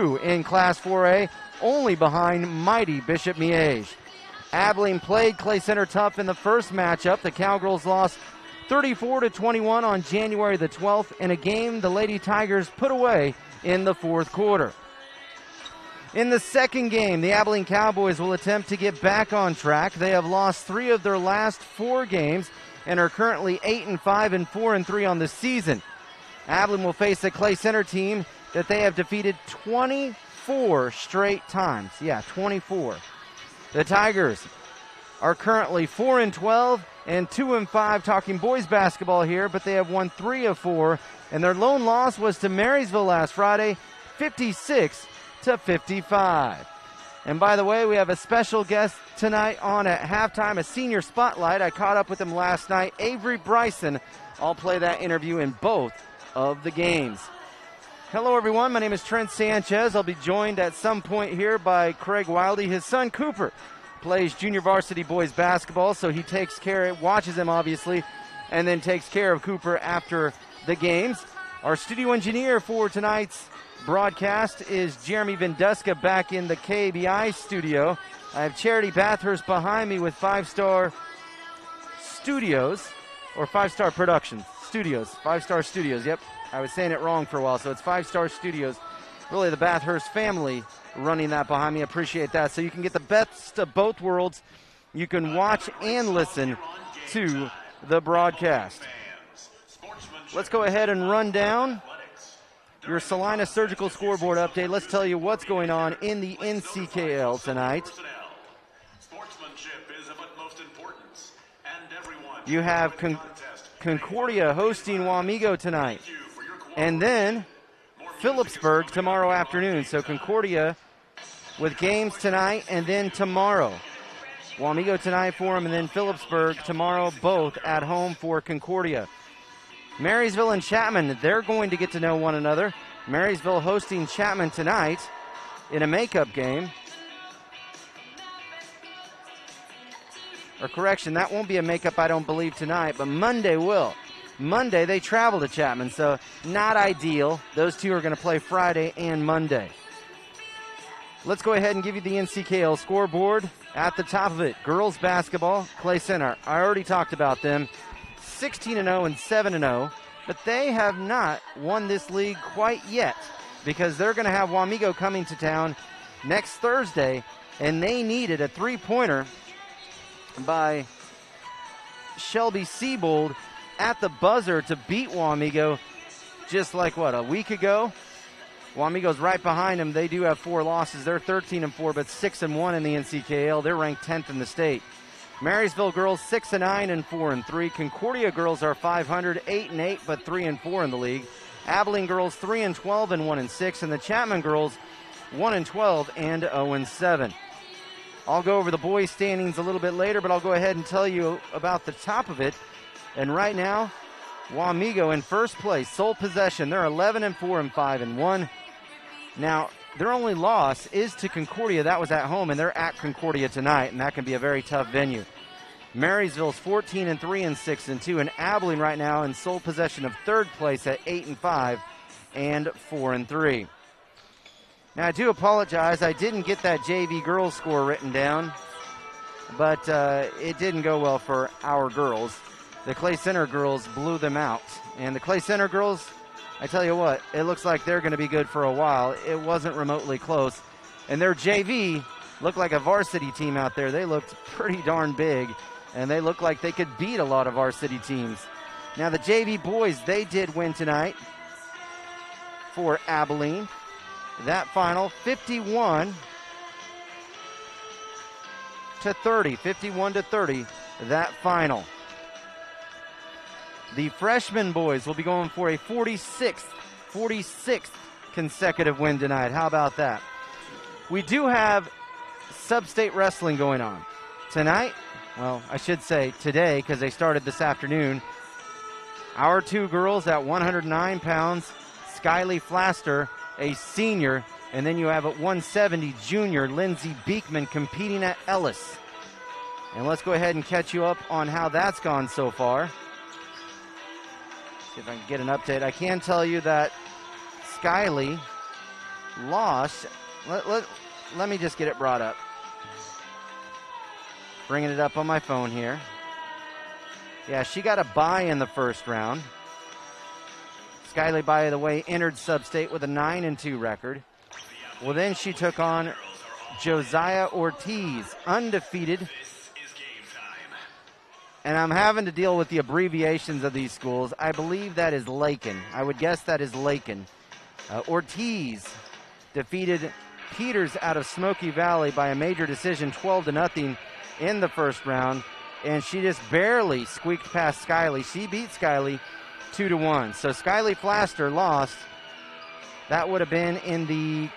2 in Class 4A, only behind mighty Bishop Miege. Abilene played Clay Center tough in the first matchup. The Cowgirls lost 34-21 on January the 12th in a game the Lady Tigers put away in the fourth quarter. In the second game, the Abilene Cowboys will attempt to get back on track. They have lost 3 of their last 4 games and are currently 8-5 and 4-3 on the season. Abilene will face a Clay Center team that they have defeated 24 straight times. Yeah, 24. The Tigers are currently 4-12 and 2-5, talking boys basketball here, but they have won 3 of 4, and their lone loss was to Marysville last Friday, 56-55. And by the way, we have a special guest tonight on at halftime, a senior spotlight. I caught up with him last night, Avery Bryson. I'll play that interview in both of the games. Hello, everyone. My name is Trent Sanchez. I'll be joined at some point here by Craig Wildy. His son, Cooper, plays junior varsity boys basketball, so he takes care, watches him, obviously, and then takes care of Cooper after the games. Our studio engineer for tonight's broadcast is Jeremy Venduska back in the KBI studio. I have Charity Bathurst behind me with 5-Star Studios, or 5-Star Productions. Studios, 5-Star Studios, yep. I was saying it wrong for a while, so it's 5-Star Studios. Really the Bathurst family running that behind me. Appreciate that. So you can get the best of both worlds. You can watch and listen to the broadcast. Let's go ahead and run down your Salina Surgical Scoreboard update. Let's tell you what's going on in the NCKL tonight. You have Concordia hosting Wamego tonight. And then Phillipsburg tomorrow afternoon. So Concordia with games tonight and then tomorrow. Wamego tonight for them, and then Phillipsburg tomorrow, both at home for Concordia. Marysville and Chapman, they're going to get to know one another. Marysville hosting Chapman tonight in a makeup game. Or correction, that won't be a makeup, I don't believe, tonight, but Monday will. Monday, they travel to Chapman, so not ideal. Those two are going to play Friday and Monday. Let's go ahead and give you the NCKL scoreboard. At the top of it, girls basketball, Clay Center. I already talked about them. 16-0 and 7-0, but they have not won this league quite yet because they're going to have Wamego coming to town next Thursday, and they needed a 3-pointer by Shelby Siebold at the buzzer to beat Wamego just like, a week ago? Wamego's right behind them. They do have 4 losses. They're 13-4, but 6-1 in the NCKL. They're ranked 10th in the state. Marysville girls 6-9 and 4-3. Concordia girls are 500, 8-8, but 3-4 in the league. Abilene girls 3-12 and 1-6, and the Chapman girls 1-12 and 0-7. I'll go over the boys' standings a little bit later, but I'll go ahead and tell you about the top of it. And right now, Wamego in first place, sole possession. They're 11-4 and 5-1. Now, their only loss is to Concordia. That was at home, and they're at Concordia tonight, and that can be a very tough venue. Marysville's 14-3 and 6-2, and Abilene right now in sole possession of third place at 8-5 and 4-3. Now, I do apologize. I didn't get that JV girls score written down, but it didn't go well for our girls. The Clay Center girls blew them out, and the Clay Center girls, I tell you what, it looks like they're going to be good for a while. It wasn't remotely close. And their JV looked like a varsity team out there. They looked pretty darn big, and they looked like they could beat a lot of varsity teams. Now, the JV boys, they did win tonight for Abilene. That final, 51-30. 51-30, that final. The freshman boys will be going for a 46th consecutive win tonight. How about that? We do have sub-state wrestling going on. Tonight, well, I should say today because they started this afternoon. Our 2 girls at 109 pounds, Skyly Flaster, a senior, and then you have at 170 junior Lindsey Beekman competing at Ellis. And let's go ahead and catch you up on how that's gone so far. See if I can get an update. I can tell you that Skyly lost. Let me just get it brought up. Bringing it up on my phone here. Yeah, she got a bye in the first round. Skyly, by the way, entered sub-state with a 9-2 record. Well, then she took on Josiah Ortiz, undefeated. And I'm having to deal with the abbreviations of these schools. I believe that is Lakin. I would guess that is Lakin. Ortiz defeated Peters out of Smoky Valley by a major decision, 12-0 in the first round. And she just barely squeaked past Skyly. She beat Skyly 2-1. So Skyly Flaster lost. That would have been in the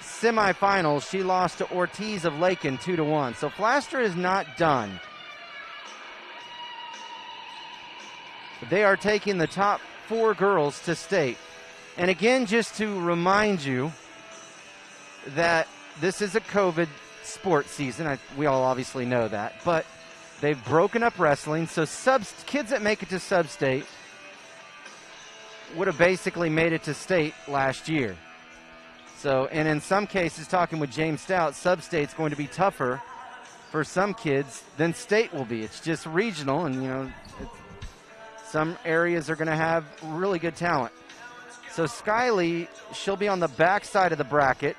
semifinals. She lost to Ortiz of Lakin 2-1. So Flaster is not done. They are taking the top 4 girls to state. And again, just to remind you that this is a COVID sports season. We all obviously know that. But they've broken up wrestling. So kids that make it to sub-state would have basically made it to state last year. So, and in some cases, talking with James Stout, sub-state's going to be tougher for some kids than state will be. It's just regional, and, you know, some areas are going to have really good talent. So Skyly, she'll be on the back side of the bracket.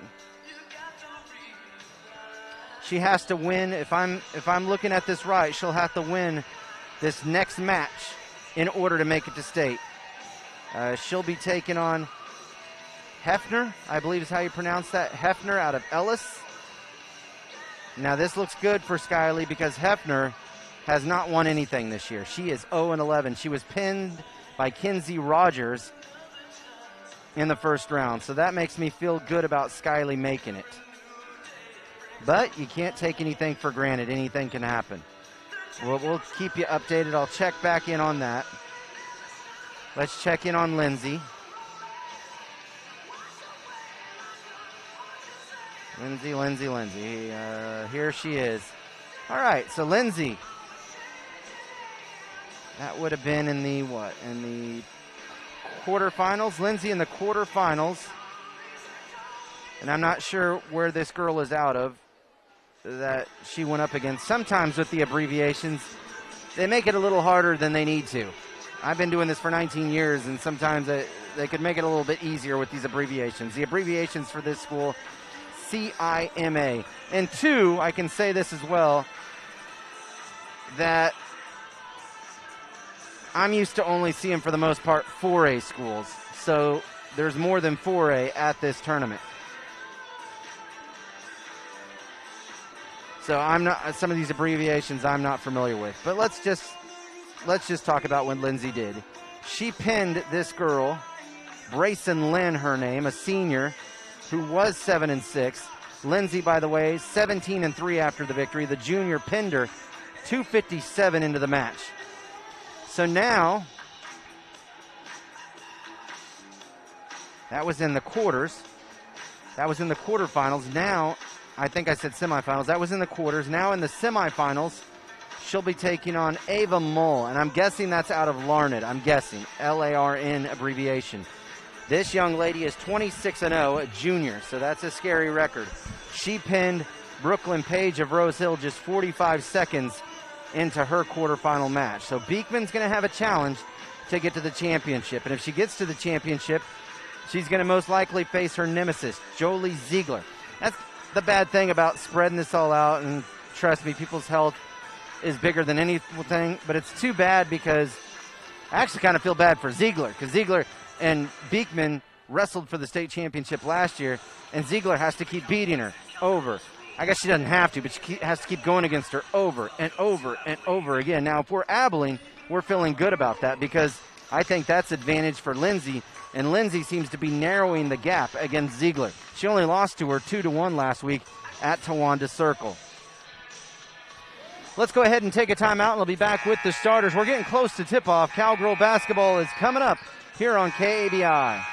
She has to win. If I'm looking at this right, she'll have to win this next match in order to make it to state. She'll be taking on Hefner, I believe is how you pronounce that. Hefner out of Ellis. Now this looks good for Skyly because Hefner has not won anything this year. She is 0-11. She was pinned by Kinsey Rogers in the first round. So that makes me feel good about Skyly making it. But you can't take anything for granted. Anything can happen. We'll keep you updated. I'll check back in on that. Let's check in on Lindsay. Lindsay. Here she is. All right, so Lindsay. That would have been in the what? In the quarterfinals. Lindsay in the quarterfinals. And I'm not sure where this girl is out of that she went up against. Sometimes with the abbreviations, they make it a little harder than they need to. I've been doing this for 19 years, and sometimes they could make it a little bit easier with these abbreviations. The abbreviations for this school, CIMA. And 2, I can say this as well, that I'm used to only seeing, for the most part, 4A schools. So there's more than 4A at this tournament. So I'm not, some of these abbreviations I'm not familiar with. But let's just talk about what Lindsay did. She pinned this girl, Brayson Lynn, her name, a senior who was 7-6. Lindsay, by the way, 17-3 after the victory. The junior pinned her 2:57 into the match. So now, that was in the quarters. That was in the quarterfinals. Now, I think I said semifinals. That was in the quarters. Now in the semifinals, she'll be taking on Ava Mull. And I'm guessing that's out of Larned. I'm guessing. LARN abbreviation. This young lady is 26-0, a junior. So that's a scary record. She pinned Brooklyn Page of Rose Hill just 45 seconds into her quarterfinal match. So Beekman's going to have a challenge to get to the championship. And if she gets to the championship, she's going to most likely face her nemesis, Jolie Ziegler. That's the bad thing about spreading this all out. And trust me, people's health is bigger than anything. But it's too bad because I actually kind of feel bad for Ziegler, because Ziegler and Beekman wrestled for the state championship last year, and Ziegler has to keep beating her over. I guess she doesn't have to, but she has to keep going against her over and over and over again. Now, if we're Abilene, we're feeling good about that because I think that's advantage for Lindsay, and Lindsay seems to be narrowing the gap against Ziegler. She only lost to her 2-1 last week at Tawanda Circle. Let's go ahead and take a timeout, and we'll be back with the starters. We're getting close to tip-off. Cowgirl basketball is coming up here on KABI.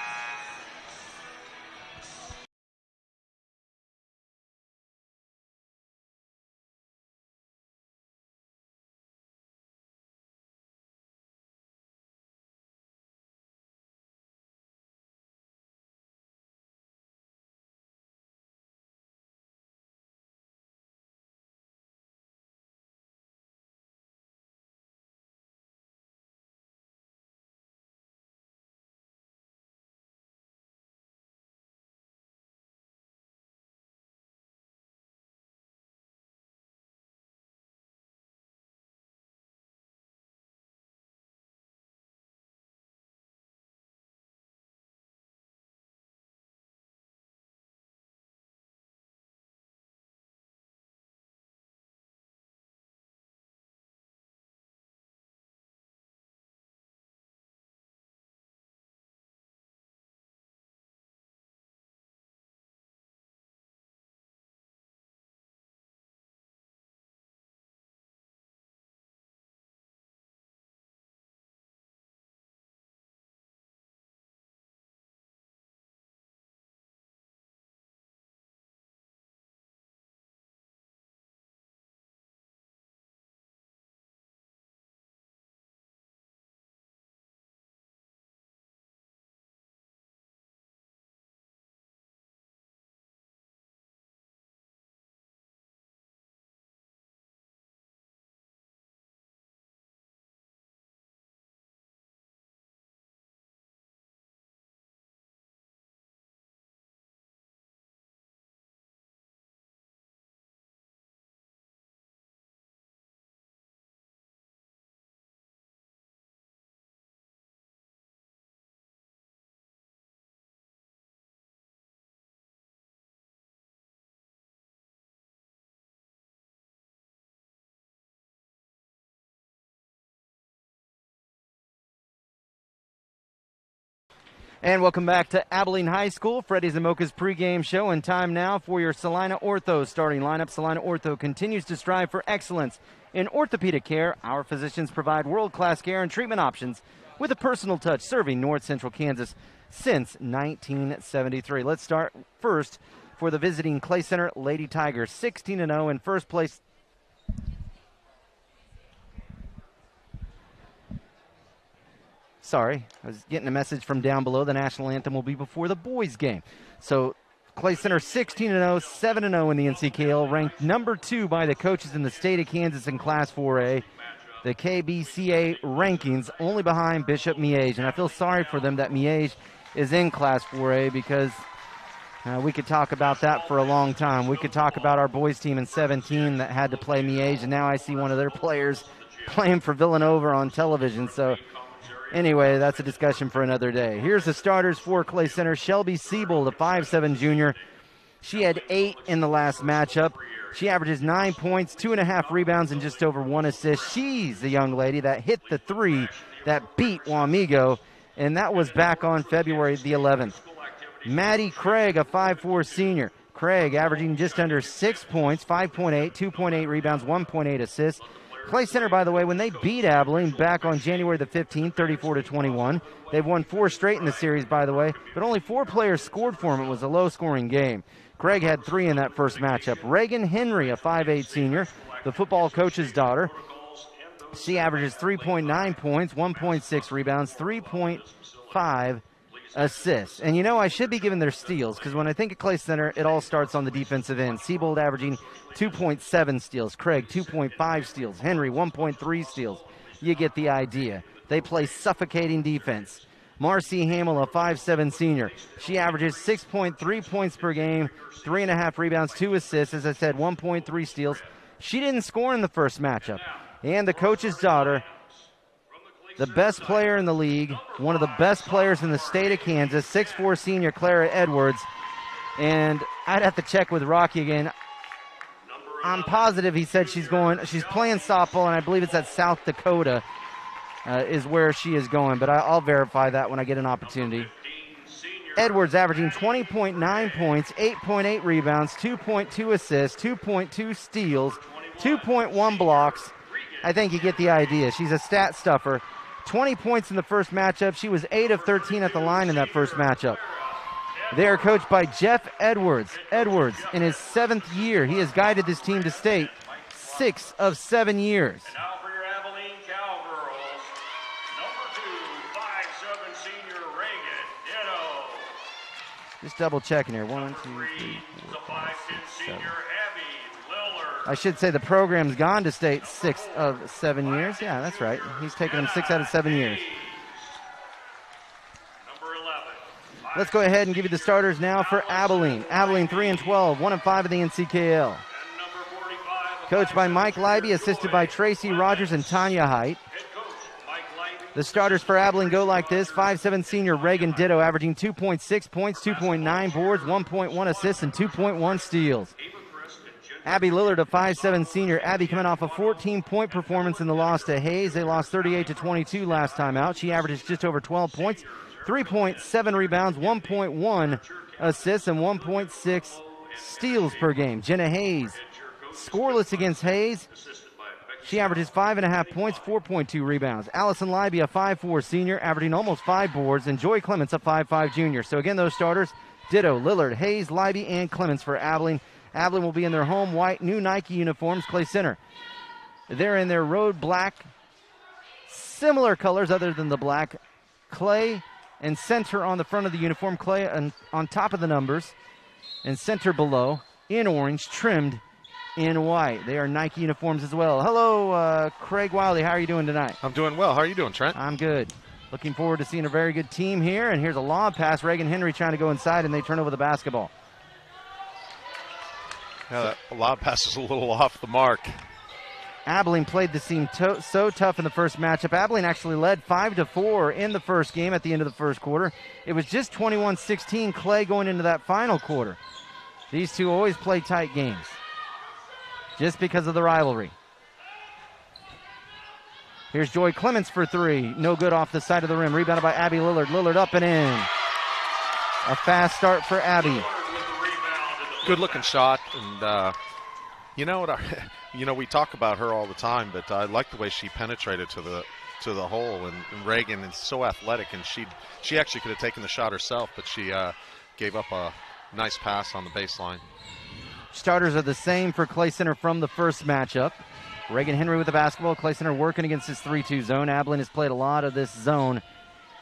And welcome back to Abilene High School, Freddy's and Mocha's pregame show, and time now for your Salina Ortho starting lineup. Salina Ortho continues to strive for excellence in orthopedic care. Our physicians provide world-class care and treatment options with a personal touch, serving North Central Kansas since 1973. Let's start first for the visiting Clay Center Lady Tigers, 16-0 in first place. Sorry, I was getting a message from down below. The national anthem will be before the boys' game. So Clay Center 16-0, 7-0 in the NCKL, ranked number 2 by the coaches in the state of Kansas in Class 4A. The KBCA rankings only behind Bishop Miege. And I feel sorry for them that Miege is in Class 4A because we could talk about that for a long time. We could talk about our boys team in 17 that had to play Miege, and now I see one of their players playing for Villanova on television. So anyway, that's a discussion for another day. Here's the starters for Clay Center. Shelby Siebel, the 5'7 junior. She had 8 in the last matchup. She averages 9 points, 2.5 rebounds, and just over 1 assist. She's the young lady that hit the 3 that beat Wamego, and that was back on February the 11th. Maddie Craig, a 5'4 senior. Craig averaging just under 6 points, 5.8, 2.8 rebounds, 1.8 assists. Clay Center, by the way, when they beat Abilene back on January the 15th, 34-21, they've won 4 straight in the series, by the way, but only 4 players scored for them. It was a low-scoring game. Craig had 3 in that first matchup. Reagan Henry, a 5'8 senior, the football coach's daughter. She averages 3.9 points, 1.6 rebounds, 3.5 assists. And you know, I should be giving their steals because when I think of Clay Center, it all starts on the defensive end. Siebold averaging 2.7 steals. Craig, 2.5 steals. Henry, 1.3 steals. You get the idea. They play suffocating defense. Marcy Hamill, a 5'7 senior. She averages 6.3 points per game, 3.5 rebounds, 2 assists. As I said, 1.3 steals. She didn't score in the first matchup. And the coach's daughter, the best player in the league, one of the best players in the state of Kansas, 6'4 senior Clara Edwards. And I'd have to check with Rocky again. I'm positive he said she's playing softball, and I believe it's at South Dakota is where she is going, but I'll verify that when I get an opportunity. Edwards averaging 20.9 points, 8.8 rebounds, 2.2 assists, 2.2 steals, 2.1 blocks. I think you get the idea. She's a stat stuffer. 20 points in the first matchup. She was 8 of 13 at the line in that first matchup. They are coached by Jeff Edwards. Edwards, in his 7th year, he has guided this team to state 6 of 7 years. And now for your Abilene Cowgirls, number 2, 5'7 senior Reagan Ditto. Just double checking here. 1, 2, 3, 4, 5, 6, 7. I should say the program's gone to state 6 of 7 years. Yeah, that's right. He's taken them 6 out of 7 years. Number 11. Let's go ahead and give you the starters now for Abilene. Abilene 3-12, 1-5 in the NCKL. Coached by Mike Leiby, assisted by Tracy Rogers and Tanya Height. The starters for Abilene go like this. 5'7 senior Reagan Ditto, averaging 2.6 points, 2.9 boards, 1.1 assists, and 2.1 steals. Abby Lillard, a 5'7 senior. Abby coming off a 14-point performance in the loss to Hayes. They lost 38-22 last time out. She averages just over 12 points, 3.7 rebounds, 1.1 assists, and 1.6 steals per game. Jenna Hayes, scoreless against Hayes. She averages 5.5 points, 4.2 rebounds. Allison Leiby, a 5'4 senior, averaging almost 5 boards, and Joy Clements, a 5'5 junior. So again, those starters, Ditto, Lillard, Hayes, Leiby, and Clements for Abilene. Abilene will be in their home white new Nike uniforms. Clay Center, they're in their road black, similar colors other than the black. Clay and center on the front of the uniform. Clay on top of the numbers, and center below in orange, trimmed in white. They are Nike uniforms as well. Hello, Craig Wiley. How are you doing tonight? I'm doing well. How are you doing, Trent? I'm good. Looking forward to seeing a very good team here. And here's a lob pass. Reagan Henry trying to go inside, and they turn over the basketball. Yeah, that lob pass is a little off the mark. Abilene played the team so tough in the first matchup. Abilene actually led 5-4 in the first game at the end of the first quarter. It was just 21-16 Clay going into that final quarter. These two always play tight games just because of the rivalry. Here's Joy Clements for 3. No good off the side of the rim. Rebounded by Abby Lillard. Lillard up and in. A fast start for Abby. With the rebound in the Good looking shot, and you know what? We talk about her all the time, but I like the way she penetrated to the hole. And Reagan is so athletic, and she actually could have taken the shot herself, but she gave up a nice pass on the baseline. Starters are the same for Clay Center from the first matchup. Reagan Henry with the basketball. Clay Center working against his 3-2 zone. Abilene has played a lot of this zone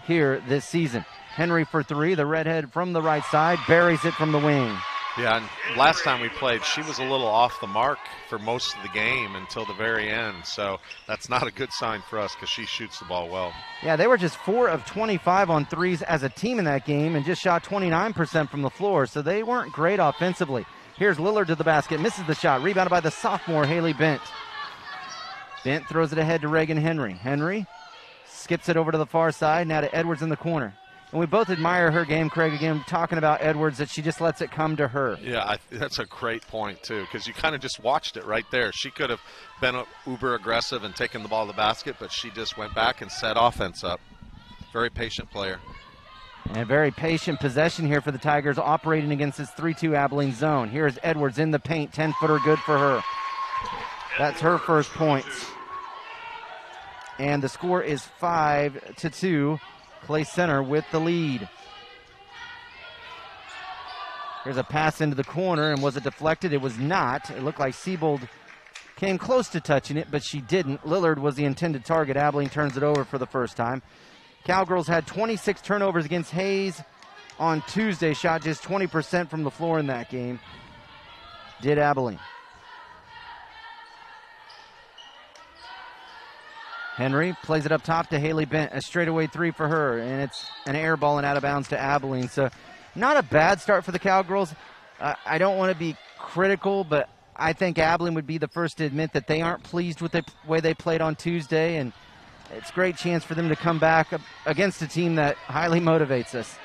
here this season. Henry for three. The redhead from the right side buries it from the wing. Yeah, and last time we played, she was a little off the mark for most of the game until the very end. So that's not a good sign for us because she shoots the ball well. Yeah, they were just 4 of 25 on threes as a team in that game and just shot 29% from the floor. So they weren't great offensively. Here's Lillard to the basket. Misses the shot. Rebounded by the sophomore, Haley Bent. Bent throws it ahead to Reagan Henry. Henry skips it over to the far side. Now to Edwards in the corner. And we both admire her game, Craig, again, talking about Edwards, that she just lets it come to her. Yeah, that's a great point, too, because you kind of just watched it right there. She could have been uber aggressive and taken the ball to the basket, but she just went back and set offense up. Very patient player. And a very patient possession here for the Tigers, operating against this 3-2 Abilene zone. Here's Edwards in the paint, 10-footer good for her. That's her first points. And the score is 5-2. Clay Center with the lead. Here's a pass into the corner, and was it deflected? It was not. It looked like Siebold came close to touching it, but she didn't. Lillard was the intended target. Abilene turns it over for the first time. Cowgirls had 26 turnovers against Hayes on Tuesday, shot just 20% from the floor in that game. Did Abilene. Henry plays it up top to Haley Bent. A straightaway three for her, and it's an air ball and out of bounds to Abilene. So not a bad start for the Cowgirls. I don't want to be critical, but I think Abilene would be the first to admit that they aren't pleased with the way they played on Tuesday, and it's a great chance for them to come back against a team that highly motivates us.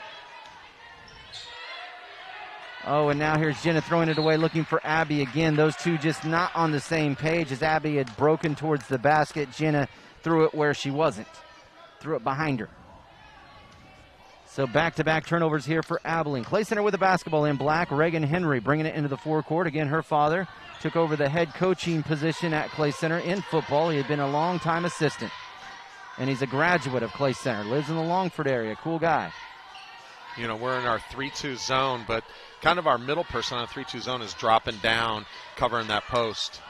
Oh, and now here's Jenna throwing it away, looking for Abby again. Those two just not on the same page. As Abby had broken towards the basket, Jenna threw it where she wasn't. Threw it behind her. So back-to-back turnovers here for Abilene. Clay Center with the basketball in black. Reagan Henry bringing it into the forecourt. Again, her father took over the head coaching position at Clay Center in football. He had been a long-time assistant. And he's a graduate of Clay Center. Lives in the Longford area. Cool guy. You know, we're in our 3-2 zone, but kind of our middle person on the 3-2 zone is dropping down, covering that post.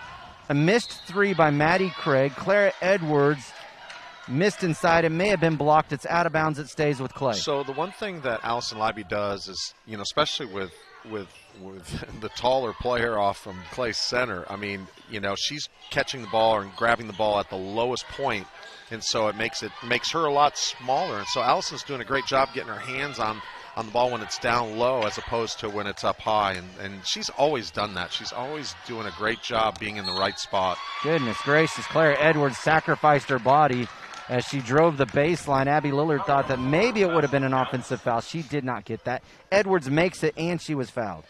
A missed three by Maddie Craig. Clara Edwards missed inside. It may have been blocked. It's out of bounds. It stays with Clay. So the one thing that Allison Libby does is, you know, especially with the taller player off from Clay Center, I mean, you know, she's catching the ball and grabbing the ball at the lowest point, and so it makes her a lot smaller. And so Allison's doing a great job getting her hands on the ball when it's down low as opposed to when it's up high. And she's always done that. She's always doing a great job being in the right spot. Goodness gracious. Clara Edwards sacrificed her body as she drove the baseline. Abby Lillard thought that maybe it would have been an offensive foul. She did not get that. Edwards makes it, and she was fouled.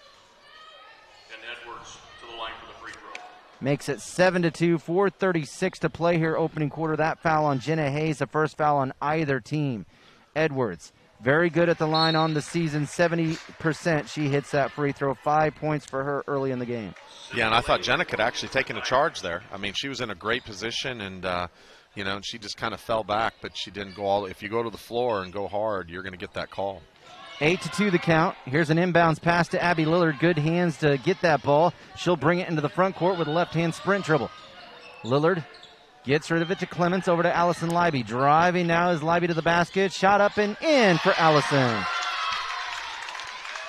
And Edwards to the line for the free throw. Makes it 7-2, 4:36 to play here opening quarter. That foul on Jenna Hayes, the first foul on either team. Edwards, very good at the line on the season, 70%. She hits that free throw. 5 points for her early in the game. Yeah, and I thought Jenna could actually taken a charge there. I mean, she was in a great position, and you know, and she just kind of fell back, but she didn't go all. If you go to the floor and go hard, you're going to get that call. 8-2 the count. Here's an inbounds pass to Abby Lillard. Good hands to get that ball. She'll bring it into the front court with a left-hand sprint dribble. Lillard gets rid of it to Clements, over to Allison Libby. Driving now is Libby to the basket. Shot up and in for Allison.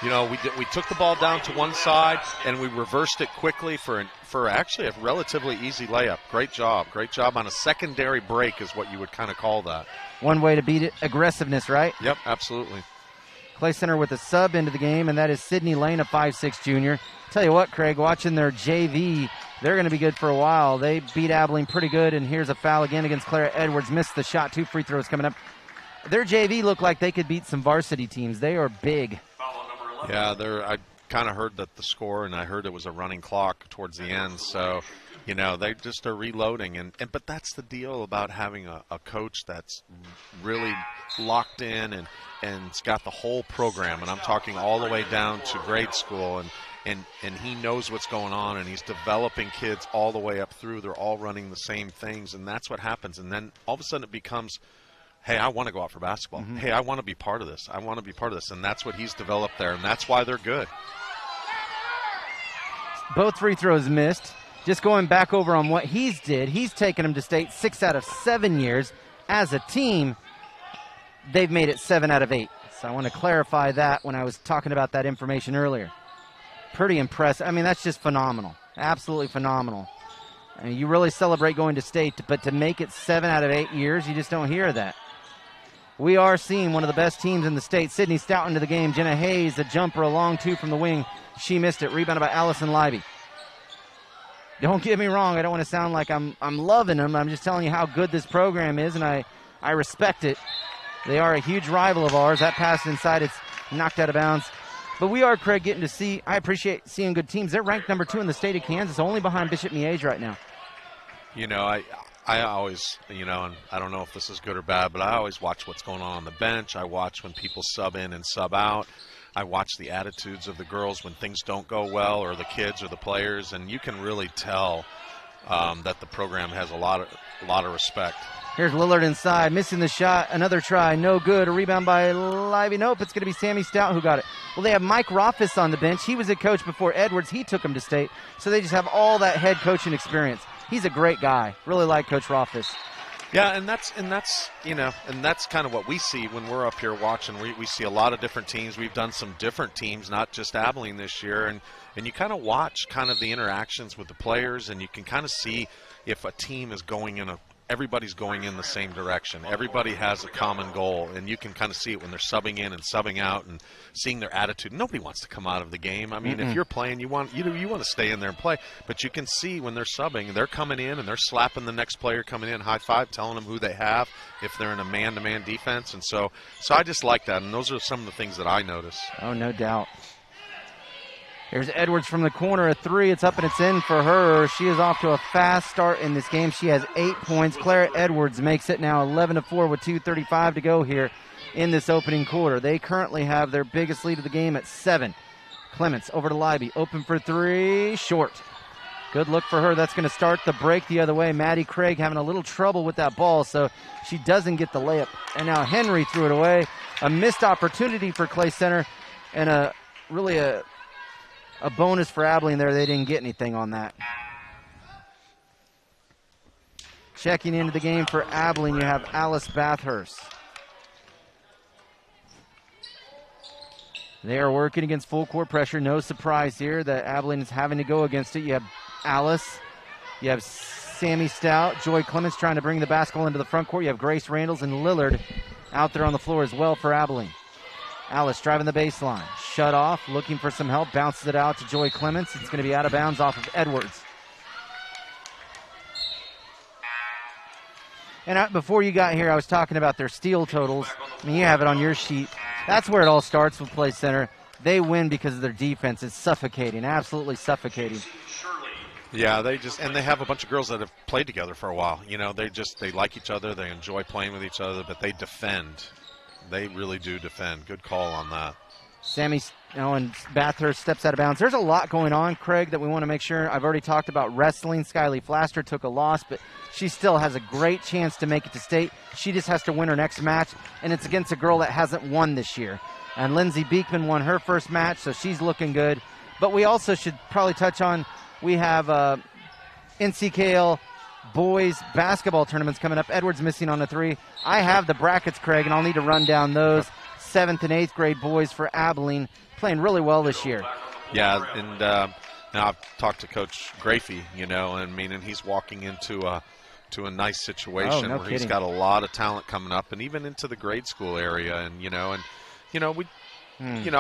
You know, we took the ball down to one side, and we reversed it quickly for actually a relatively easy layup. Great job. Great job on a secondary break is what you would kind of call that. One way to beat it, aggressiveness, right? Yep, absolutely. Clay Center with a sub into the game, and that is Sydney Lane, a 5'6 junior. Tell you what, Craig, watching their JV, they're going to be good for a while. They beat Abilene pretty good, and here's a foul again against Clara Edwards. Missed the shot. 2 free throws coming up. Their JV look like they could beat some varsity teams. They are big. Yeah, I kind of heard that the score, and I heard it was a running clock towards the end. So You know, they just are reloading, and but that's the deal about having a coach that's really locked in and's got the whole program, and I'm talking all the way down to grade school, and he knows what's going on, and he's developing kids all the way up through. They're all running the same things, and that's what happens. And then all of a sudden it becomes, hey, I want to go out for basketball. Hey, I want to be part of this. I want to be part of this, and that's what he's developed there, and that's why they're good. Both free throws missed. Just going back over on what he's taken them to state 6 out of 7 years. As a team, they've made it 7 out of 8. So I want to clarify that when I was talking about that information earlier. Pretty impressive. I mean, that's just phenomenal. Absolutely phenomenal. I mean, you really celebrate going to state, but to make it 7 out of 8 years, you just don't hear that. We are seeing one of the best teams in the state. Sydney Stout into the game. Jenna Hayes, a jumper, a long two from the wing. She missed it. Rebounded by Allison Libby. Don't get me wrong. I don't want to sound like I'm loving them. I'm just telling you how good this program is, and I respect it. They are a huge rival of ours. That pass inside, it's knocked out of bounds. But we are, Craig, getting to see, I appreciate seeing good teams. They're ranked number 2 in the state of Kansas, only behind Bishop Miege right now. You know, I always, you know, and I don't know if this is good or bad, but I always watch what's going on the bench. I watch when people sub in and sub out. I watch the attitudes of the girls when things don't go well, or the kids or the players, and you can really tell that the program has a lot of respect. Here's Lillard inside, missing the shot. Another try, no good. A rebound by Livy. Nope, it's going to be Sammy Stout who got it. Well, they have Mike Rothfuss on the bench. He was a coach before Edwards. He took him to state, so they just have all that head coaching experience. He's a great guy. Really like Coach Rothfuss. Yeah, and that's you know, and that's kind of what we see when we're up here watching. We see a lot of different teams. We've done some different teams, not just Abilene this year, and you kind of watch kind of the interactions with the players, and you can kind of see if a team is going in everybody's going in the same direction. Everybody has a common goal, and you can kind of see it when they're subbing in and subbing out and seeing their attitude. Nobody wants to come out of the game. I mean, if you're playing, you want to stay in there and play, but you can see when they're subbing, they're coming in and they're slapping the next player coming in, high five, telling them who they have if they're in a man-to-man defense. And so I just like that, and those are some of the things that I notice. Oh, no doubt. Here's Edwards from the corner, a three. It's up and it's in for her. She is off to a fast start in this game. She has 8 points. Clara Edwards makes it now 11-4 with 2:35 to go here in this opening quarter. They currently have their biggest lead of the game at 7. Clements over to Libby. Open for three. Short. Good look for her. That's going to start the break the other way. Maddie Craig having a little trouble with that ball, so she doesn't get the layup. And now Henry threw it away. A missed opportunity for Clay Center, and a bonus for Abilene there. They didn't get anything on that. Checking into the game for Abilene, you have Alice Bathurst. They are working against full court pressure. No surprise here that Abilene is having to go against it. You have Alice. You have Sammy Stout. Joy Clements trying to bring the basketball into the front court. You have Grace Randalls and Lillard out there on the floor as well for Abilene. Alice driving the baseline. Shut off, looking for some help. Bounces it out to Joy Clements. It's going to be out of bounds off of Edwards. And before you got here, I was talking about their steal totals. I mean, you have it on your sheet. That's where it all starts with Play Center. They win because of their defense. It's suffocating, absolutely suffocating. Yeah, they have a bunch of girls that have played together for a while. You know, they like each other. They enjoy playing with each other, but they defend. They really do defend. Good call on that. Sammy, and Bathurst steps out of bounds. There's a lot going on, Craig, that we want to make sure. I've already talked about wrestling. Skyly Flaster took a loss, but she still has a great chance to make it to state. She just has to win her next match, and it's against a girl that hasn't won this year. And Lindsay Beekman won her first match, so she's looking good. But we also should probably touch on, we have NCKL boys basketball tournaments coming up. Edwards missing on the three. I have the brackets, Craig, and I'll need to run down those. 7th and 8th grade boys for Abilene playing really well this year. Yeah, and now I've talked to Coach Grafey, and he's walking into a nice situation where he's got a lot of talent coming up, and even into the grade school area, I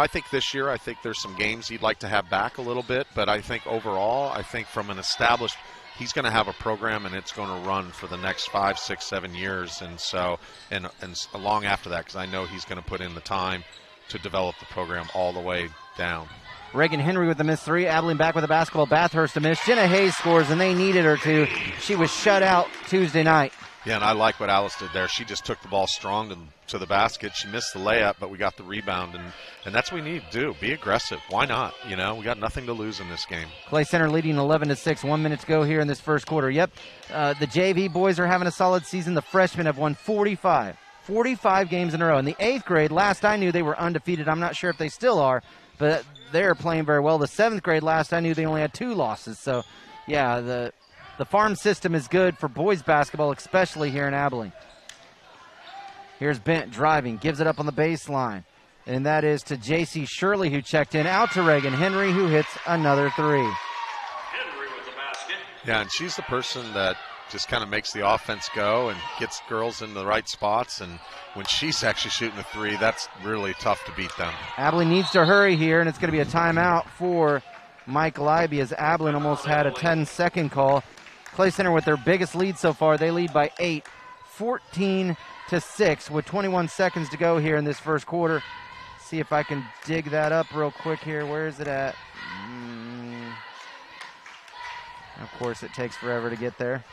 think this year, I think there's some games he'd like to have back a little bit, but I think overall, from an established, he's going to have a program, and it's going to run for the next 5, 6, 7 years, and so and long after that, because I know he's going to put in the time to develop the program all the way down. Reagan Henry with the missed three. Abilene back with the basketball. Bathurst to miss. Jenna Hayes scores, and they needed her to. She was shut out Tuesday night. Yeah, and I like what Alice did there. She just took the ball strong to the basket. She missed the layup, but we got the rebound, and that's what we need to do. Be aggressive. Why not? We got nothing to lose in this game. Clay Center leading 11-6. 1 minute to go here in this first quarter. Yep, the JV boys are having a solid season. The freshmen have won 45 games in a row. In the 8th grade, last I knew, they were undefeated. I'm not sure if they still are, but they're playing very well. The 7th grade, last I knew, they only had 2 losses. So, yeah, the farm system is good for boys basketball, especially here in Abilene. Here's Bent driving, gives it up on the baseline. And that is to J.C. Shirley, who checked in. Out to Reagan Henry, who hits another three. Henry with the basket. Yeah, and she's the person that just kind of makes the offense go and gets girls in the right spots. And when she's actually shooting a three, that's really tough to beat them. Abilene needs to hurry here, and it's going to be a timeout for Mike Leiby, as Abilene almost had a 10-second call. Clay Center with their biggest lead so far. They lead by 8, 14-6 with 21 seconds to go here in this first quarter. See if I can dig that up real quick here. Where is it at? Of course, it takes forever to get there.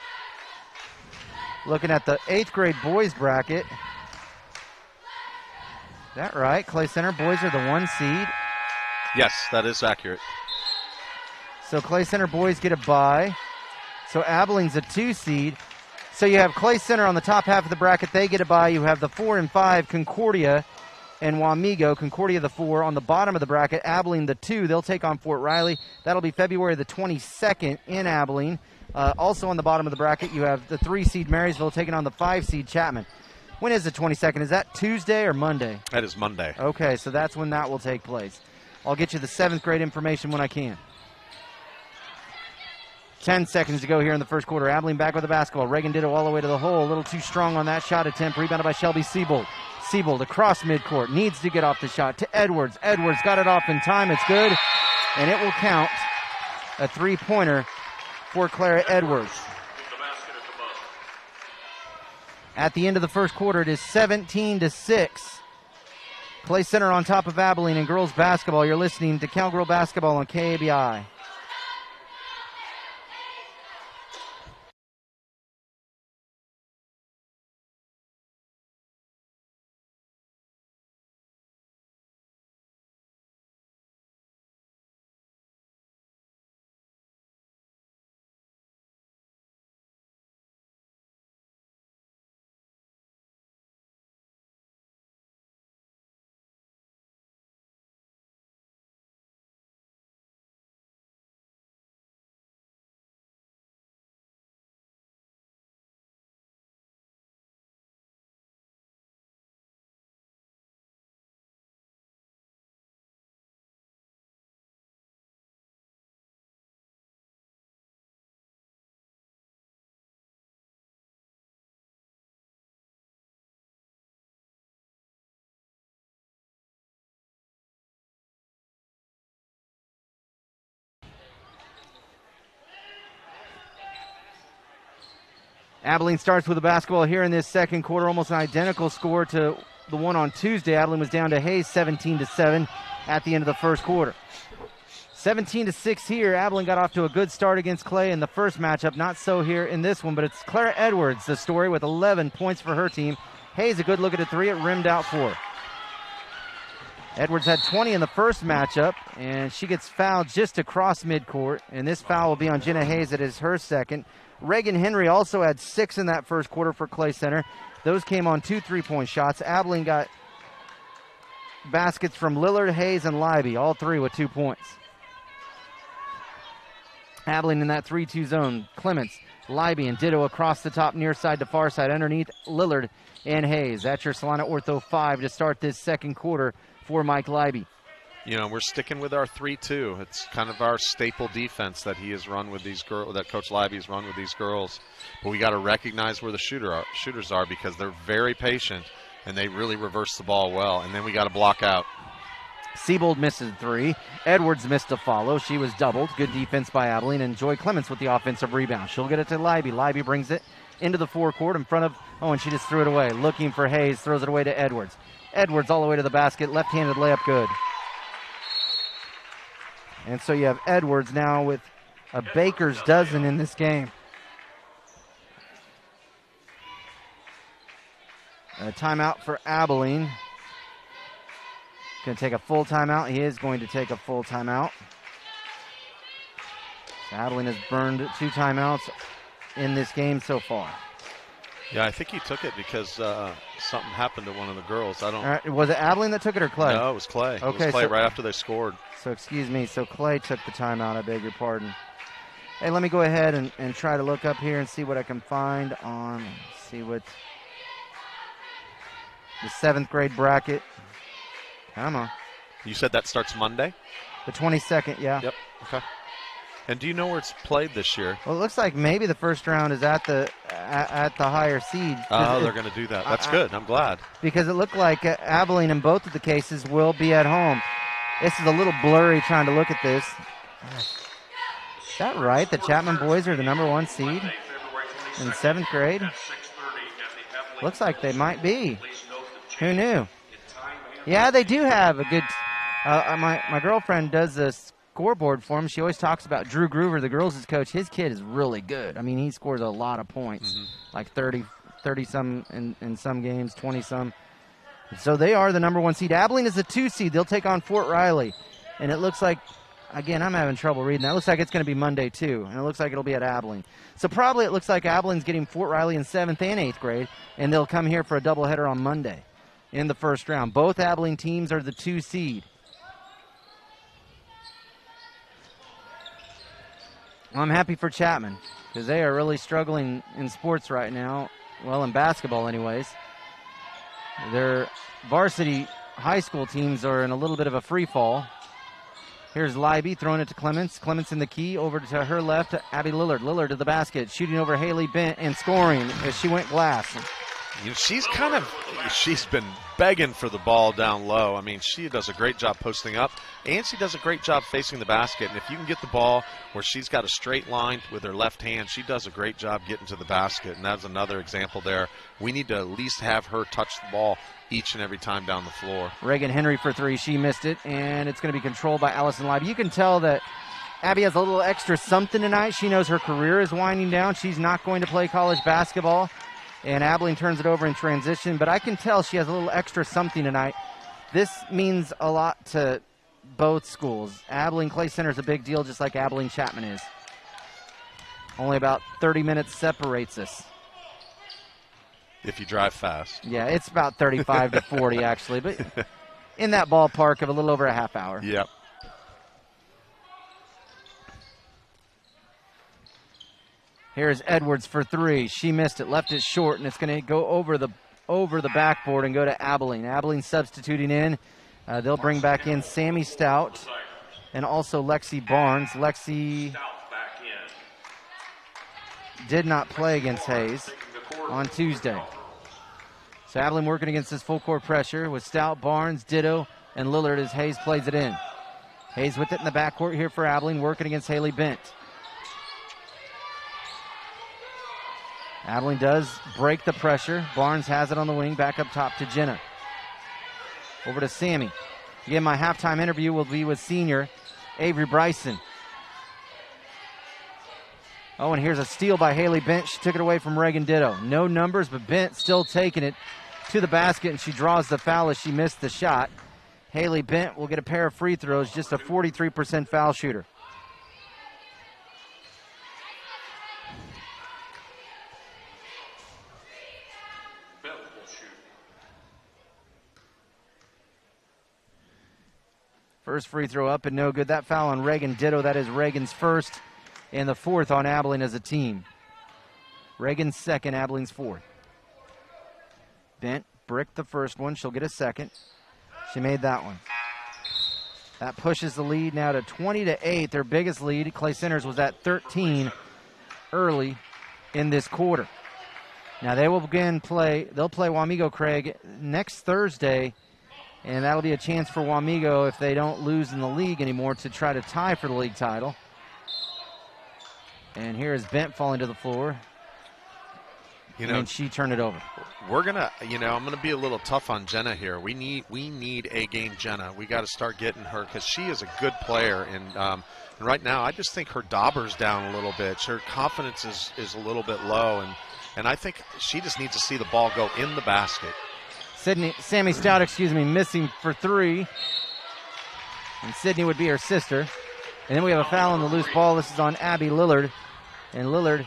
Looking at the 8th grade boys bracket. Is that right? Clay Center boys are the 1 seed. Yes, that is accurate. So Clay Center boys get a bye. So Abilene's a 2 seed. So you have Clay Center on the top half of the bracket. They get a bye. You have the 4 and 5, Concordia and Wamego. Concordia the 4 on the bottom of the bracket. Abilene the 2. They'll take on Fort Riley. That'll be February the 22nd in Abilene. Also on the bottom of the bracket, you have the 3 seed Marysville taking on the 5 seed Chapman. When is the 22nd? Is that Tuesday or Monday? That is Monday. Okay, so that's when that will take place. I'll get you the 7th grade information when I can. 10 seconds to go here in the first quarter. Abilene back with the basketball. Reagan Ditto all the way to the hole. A little too strong on that shot attempt. Rebounded by Shelby Siebold. Siebold across midcourt. Needs to get off the shot to Edwards. Edwards got it off in time. It's good. And it will count a 3-pointer for Clara Edwards. At the end of the first quarter, it is 17-6. Clay Center on top of Abilene in girls basketball. You're listening to Cowgirl Basketball on KABI. Abilene starts with the basketball here in this second quarter. Almost an identical score to the one on Tuesday. Abilene was down to Hayes 17-7 at the end of the first quarter. 17-6 here. Abilene got off to a good start against Clay in the first matchup. Not so here in this one, but it's Clara Edwards, the story, with 11 points for her team. Hayes, a good look at a three. It rimmed out for her. Edwards had 20 in the first matchup, and she gets fouled just across midcourt. And this foul will be on Jenna Hayes. It is her second. Reagan Henry also had 6 in that first quarter for Clay Center. Those came on 2 3-point shots. Abilene got baskets from Lillard, Hayes, and Leiby, all 3 with 2 points. Abilene in that 3-2 zone. Clements, Leiby, and Ditto across the top, near side to far side, underneath Lillard and Hayes. That's your Solana Ortho 5 to start this second quarter for Mike Leiby. You know, we're sticking with our 3-2. It's kind of our staple defense that he has run with these girls, that Coach Leiby has run with these girls. But we got to recognize where the shooters are, because they're very patient and they really reverse the ball well. And then we got to block out. Siebold misses 3. Edwards missed a follow. She was doubled. Good defense by Abilene. And Joy Clements with the offensive rebound. She'll get it to Leiby. Leiby brings it into the forecourt in front of, and she just threw it away. Looking for Hayes, throws it away to Edwards. Edwards all the way to the basket. Left-handed layup, good. And so you have Edwards now with a baker's dozen in this game. A timeout for Abilene. Going to take a full timeout. He is going to take a full timeout. So Abilene has burned 2 timeouts in this game so far. Yeah, I think he took it because something happened to one of the girls. I don't. All right, was it Abilene that took it or Clay? No, it was Clay. Okay, it was Clay so, right after they scored. So excuse me. So Clay took the timeout. I beg your pardon. Hey, let me go ahead and try to look up here and see what I can find on. See what the 7th grade bracket. Come on. You said that starts Monday? The 22nd, yeah. Yep. Okay. And do you know where it's played this year? Well, it looks like maybe the first round is at the higher seed. Oh, they're going to do that. That's good. I'm glad. Because it looked like Abilene in both of the cases will be at home. This is a little blurry trying to look at this. Is that right? The Chapman boys are the #1 seed in 7th grade? Looks like they might be. Who knew? Yeah, they do have a good my girlfriend does a scoreboard for them. She always talks about Drew Groover, the girls' coach. His kid is really good. I mean, he scores a lot of points, like 30-some in some games, 20-some. So they are the #1 seed. Abilene is the 2 seed. They'll take on Fort Riley. And it looks like, again, I'm having trouble reading that. It looks like it's going to be Monday, too. And it looks like it'll be at Abilene. So probably it looks like Abilene's getting Fort Riley in 7th and 8th grade, and they'll come here for a doubleheader on Monday in the first round. Both Abilene teams are the 2 seed. I'm happy for Chapman because they are really struggling in sports right now. Well, in basketball anyways. Their varsity high school teams are in a little bit of a free fall. Here's Leiby throwing it to Clements. Clements in the key over to her left to Abby Lillard. Lillard to the basket, shooting over Haley Bent and scoring as she went glass. You know, she's been begging for the ball down low. I mean, she does a great job posting up, and she does a great job facing the basket. And if you can get the ball where she's got a straight line with her left hand, she does a great job getting to the basket. And that's another example there. We need to at least have her touch the ball each and every time down the floor. Reagan Henry for 3. She missed it, and it's going to be controlled by Allison Leiby. You can tell that Abby has a little extra something tonight. She knows her career is winding down. She's not going to play college basketball. And Abilene turns it over in transition. But I can tell she has a little extra something tonight. This means a lot to both schools. Abilene Clay Center is a big deal, just like Abilene Chapman is. Only about 30 minutes separates us. If you drive fast. Yeah, it's about 35 to 40, actually. But in that ballpark of a little over a half hour. Yep. Here's Edwards for 3. She missed it, left it short, and it's going to go over the backboard and go to Abilene. Abilene substituting in. They'll bring back in Sammy Stout and also Lexi Barnes. Lexi did not play against Hayes on Tuesday. So Abilene working against this full court pressure with Stout, Barnes, Ditto, and Lillard as Hayes plays it in. Hayes with it in the backcourt here for Abilene, working against Haley Bent. Abilene does break the pressure. Barnes has it on the wing, back up top to Jenna. Over to Sammy. Again, my halftime interview will be with senior Avery Bryson. Oh, and here's a steal by Haley Bent. She took it away from Reagan Ditto. No numbers, but Bent still taking it to the basket, and she draws the foul as she missed the shot. Haley Bent will get a pair of free throws, just a 43% foul shooter. First free throw up and no good. That foul on Reagan Ditto. That is Reagan's first and the 4th on Abilene as a team. Reagan's 2nd, Abilene's 4th. Bent bricked the first one. She'll get a 2nd. She made that one. That pushes the lead now to 20-8. Their biggest lead. Clay Centers was at 13 early in this quarter. Now they will they'll play Wamego Craig next Thursday. And that'll be a chance for Wamego, if they don't lose in the league anymore, to try to tie for the league title. And here is Bent falling to the floor. And she turned it over. we're gonna, I'm gonna be a little tough on Jenna here. We need a game Jenna. We got to start getting her because she is a good player, and right now I just think her dauber's down a little bit. Her confidence is a little bit low, and I think she just needs to see the ball go in the basket. Sammy Stout, missing for 3, and Sydney would be her sister. And then we have a foul on the loose ball. This is on Abby Lillard, and Lillard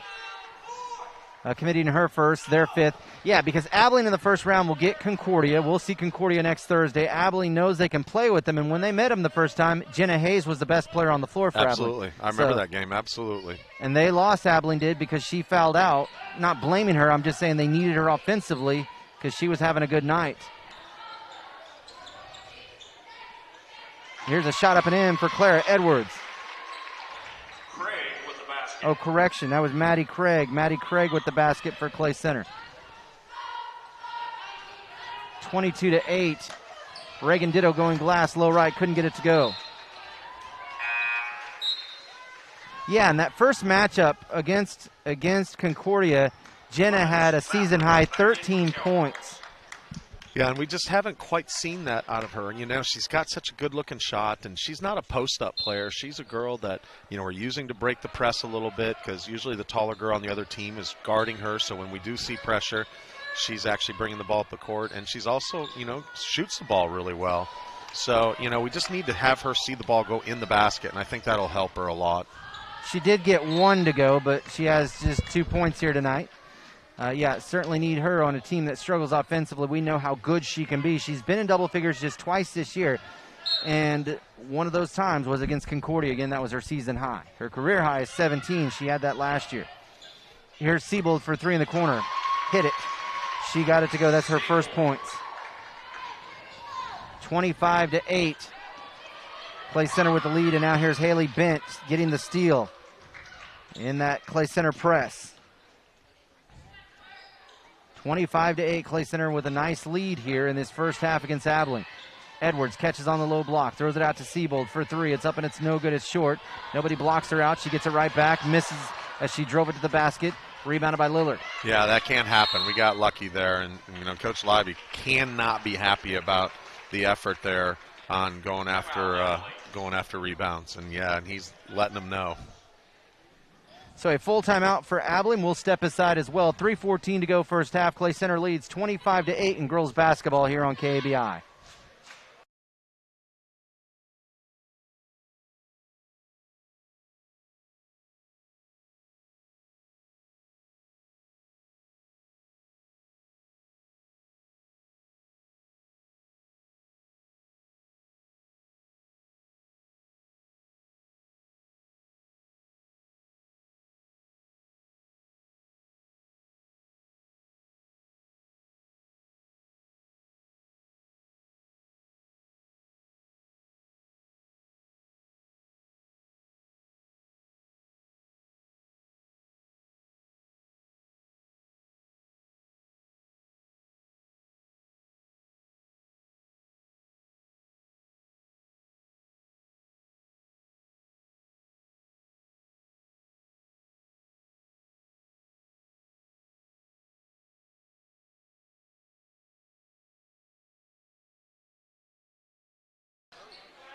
committing her first, their 5th. Yeah, because Abilene in the first round will get Concordia. We'll see Concordia next Thursday. Abilene knows they can play with them, and when they met them the first time, Jenna Hayes was the best player on the floor for Absolutely. Abilene. I remember that game, absolutely. And they lost, Abilene did, because she fouled out. Not blaming her, I'm just saying they needed her offensively because she was having a good night. Here's a shot up and in for Clara Edwards. Oh, correction. That was Maddie Craig. Maddie Craig with the basket for Clay Center. 22-8. Reagan Ditto going glass, low right, couldn't get it to go. Yeah, and that first matchup against Concordia, Jenna had a season-high 13 points. Yeah, and we just haven't quite seen that out of her. She's got such a good-looking shot, and she's not a post-up player. She's a girl that, we're using to break the press a little bit because usually the taller girl on the other team is guarding her. So when we do see pressure, she's actually bringing the ball up the court, and she's also, shoots the ball really well. So, we just need to have her see the ball go in the basket, and I think that'll help her a lot. She did get 1 to go, but she has just 2 points here tonight. Certainly need her on a team that struggles offensively. We know how good she can be. She's been in double figures just twice this year, and one of those times was against Concordia. Again, that was her season high. Her career high is 17. She had that last year. Here's Siebold for 3 in the corner. Hit it. She got it to go. That's her first points. 25-8. Clay Center with the lead, and now here's Haley Bent getting the steal in that Clay Center press. 25-8, Clay Center with a nice lead here in this first half against Abilene. Edwards catches on the low block, throws it out to Siebold for 3. It's up and it's no good. It's short. Nobody blocks her out. She gets it right back, misses as she drove it to the basket. Rebounded by Lillard. Yeah, that can't happen. We got lucky there, and Coach Libby cannot be happy about the effort there on going after rebounds, and he's letting them know. So a full timeout for Abilene. We'll step aside as well. 3:14 to go first half. Clay Center leads 25-8 in girls basketball here on KABI.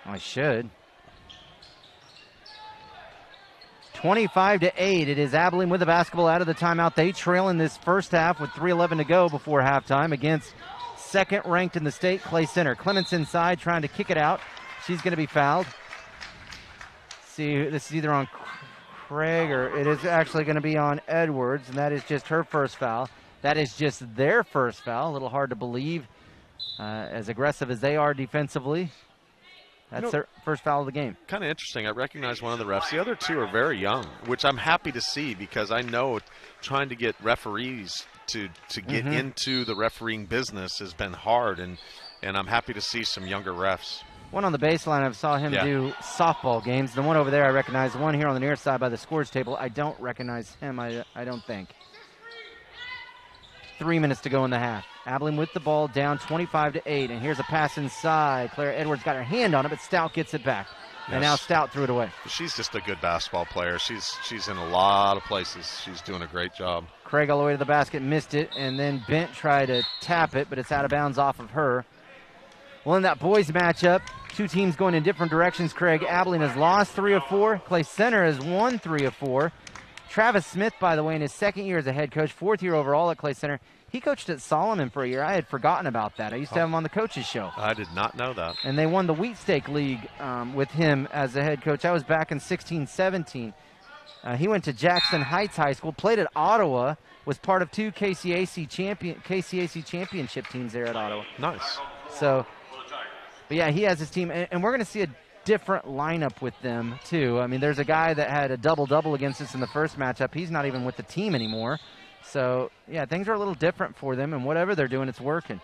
I should. 25-8. It is Abilene with the basketball out of the timeout. They trail in this first half with 3:11 to go before halftime against second ranked in the state, Clay Center. Clements inside trying to kick it out. She's going to be fouled. See, this is either on Craig or it is actually going to be on Edwards, and that is just her first foul. That is just their first foul. A little hard to believe, as aggressive as they are defensively. That's their first foul of the game. Kind of interesting. I recognize one of the refs. The other two are very young, which I'm happy to see because I know trying to get referees to get into the refereeing business has been hard, and I'm happy to see some younger refs. One on the baseline, I saw him do softball games. The one over there I recognize. The one here on the near side by the scores table, I don't recognize him, I don't think. 3 minutes to go in the half. Abilene with the ball down 25-8, and here's a pass inside. Claire Edwards got her hand on it, but Stout gets it back. And now Stout threw it away. She's just a good basketball player. She's in a lot of places. She's doing a great job. Craig all the way to the basket, missed it, and then Bent tried to tap it, but it's out of bounds off of her. Well, in that boys matchup, two teams going in different directions. Craig, Abilene has lost 3 of 4. Clay Center has won 3 of 4. Travis Smith, by the way, in his second year as a head coach, 4th year overall at Clay Center. He coached at Solomon for a year. I had forgotten about that. I used to have him on the coaches show. I did not know that. And they won the Wheat Steak League with him as a head coach. That was back in 16-17. He went to Jackson Heights High School, played at Ottawa, was part of 2 KCAC championship teams there at Ottawa. Nice. So, but yeah, he has his team, and we're going to see a different lineup with them too. I mean, there's a guy that had a double-double against us in the first matchup. He's not even with the team anymore. So, yeah, things are a little different for them, and whatever they're doing, it's working.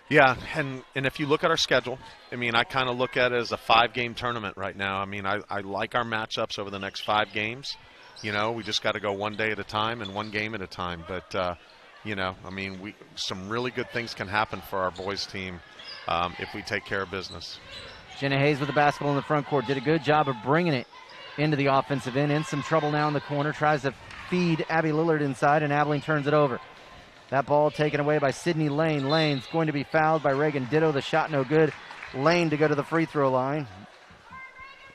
Yeah, and if you look at our schedule, I mean, I kind of look at it as a 5-game tournament right now. I mean, I like our matchups over the next 5 games. You know, we just got to go one day at a time and one game at a time. But, you know, I mean, some really good things can happen for our boys team if we take care of business. Jenna Hayes with the basketball in the front court. Did a good job of bringing it into the offensive end. In some trouble now in the corner. Tries to feed Abby Lillard inside, and Abilene turns it over. That ball taken away by Sydney Lane. Lane's going to be fouled by Reagan Ditto. The shot no good. Lane to go to the free throw line.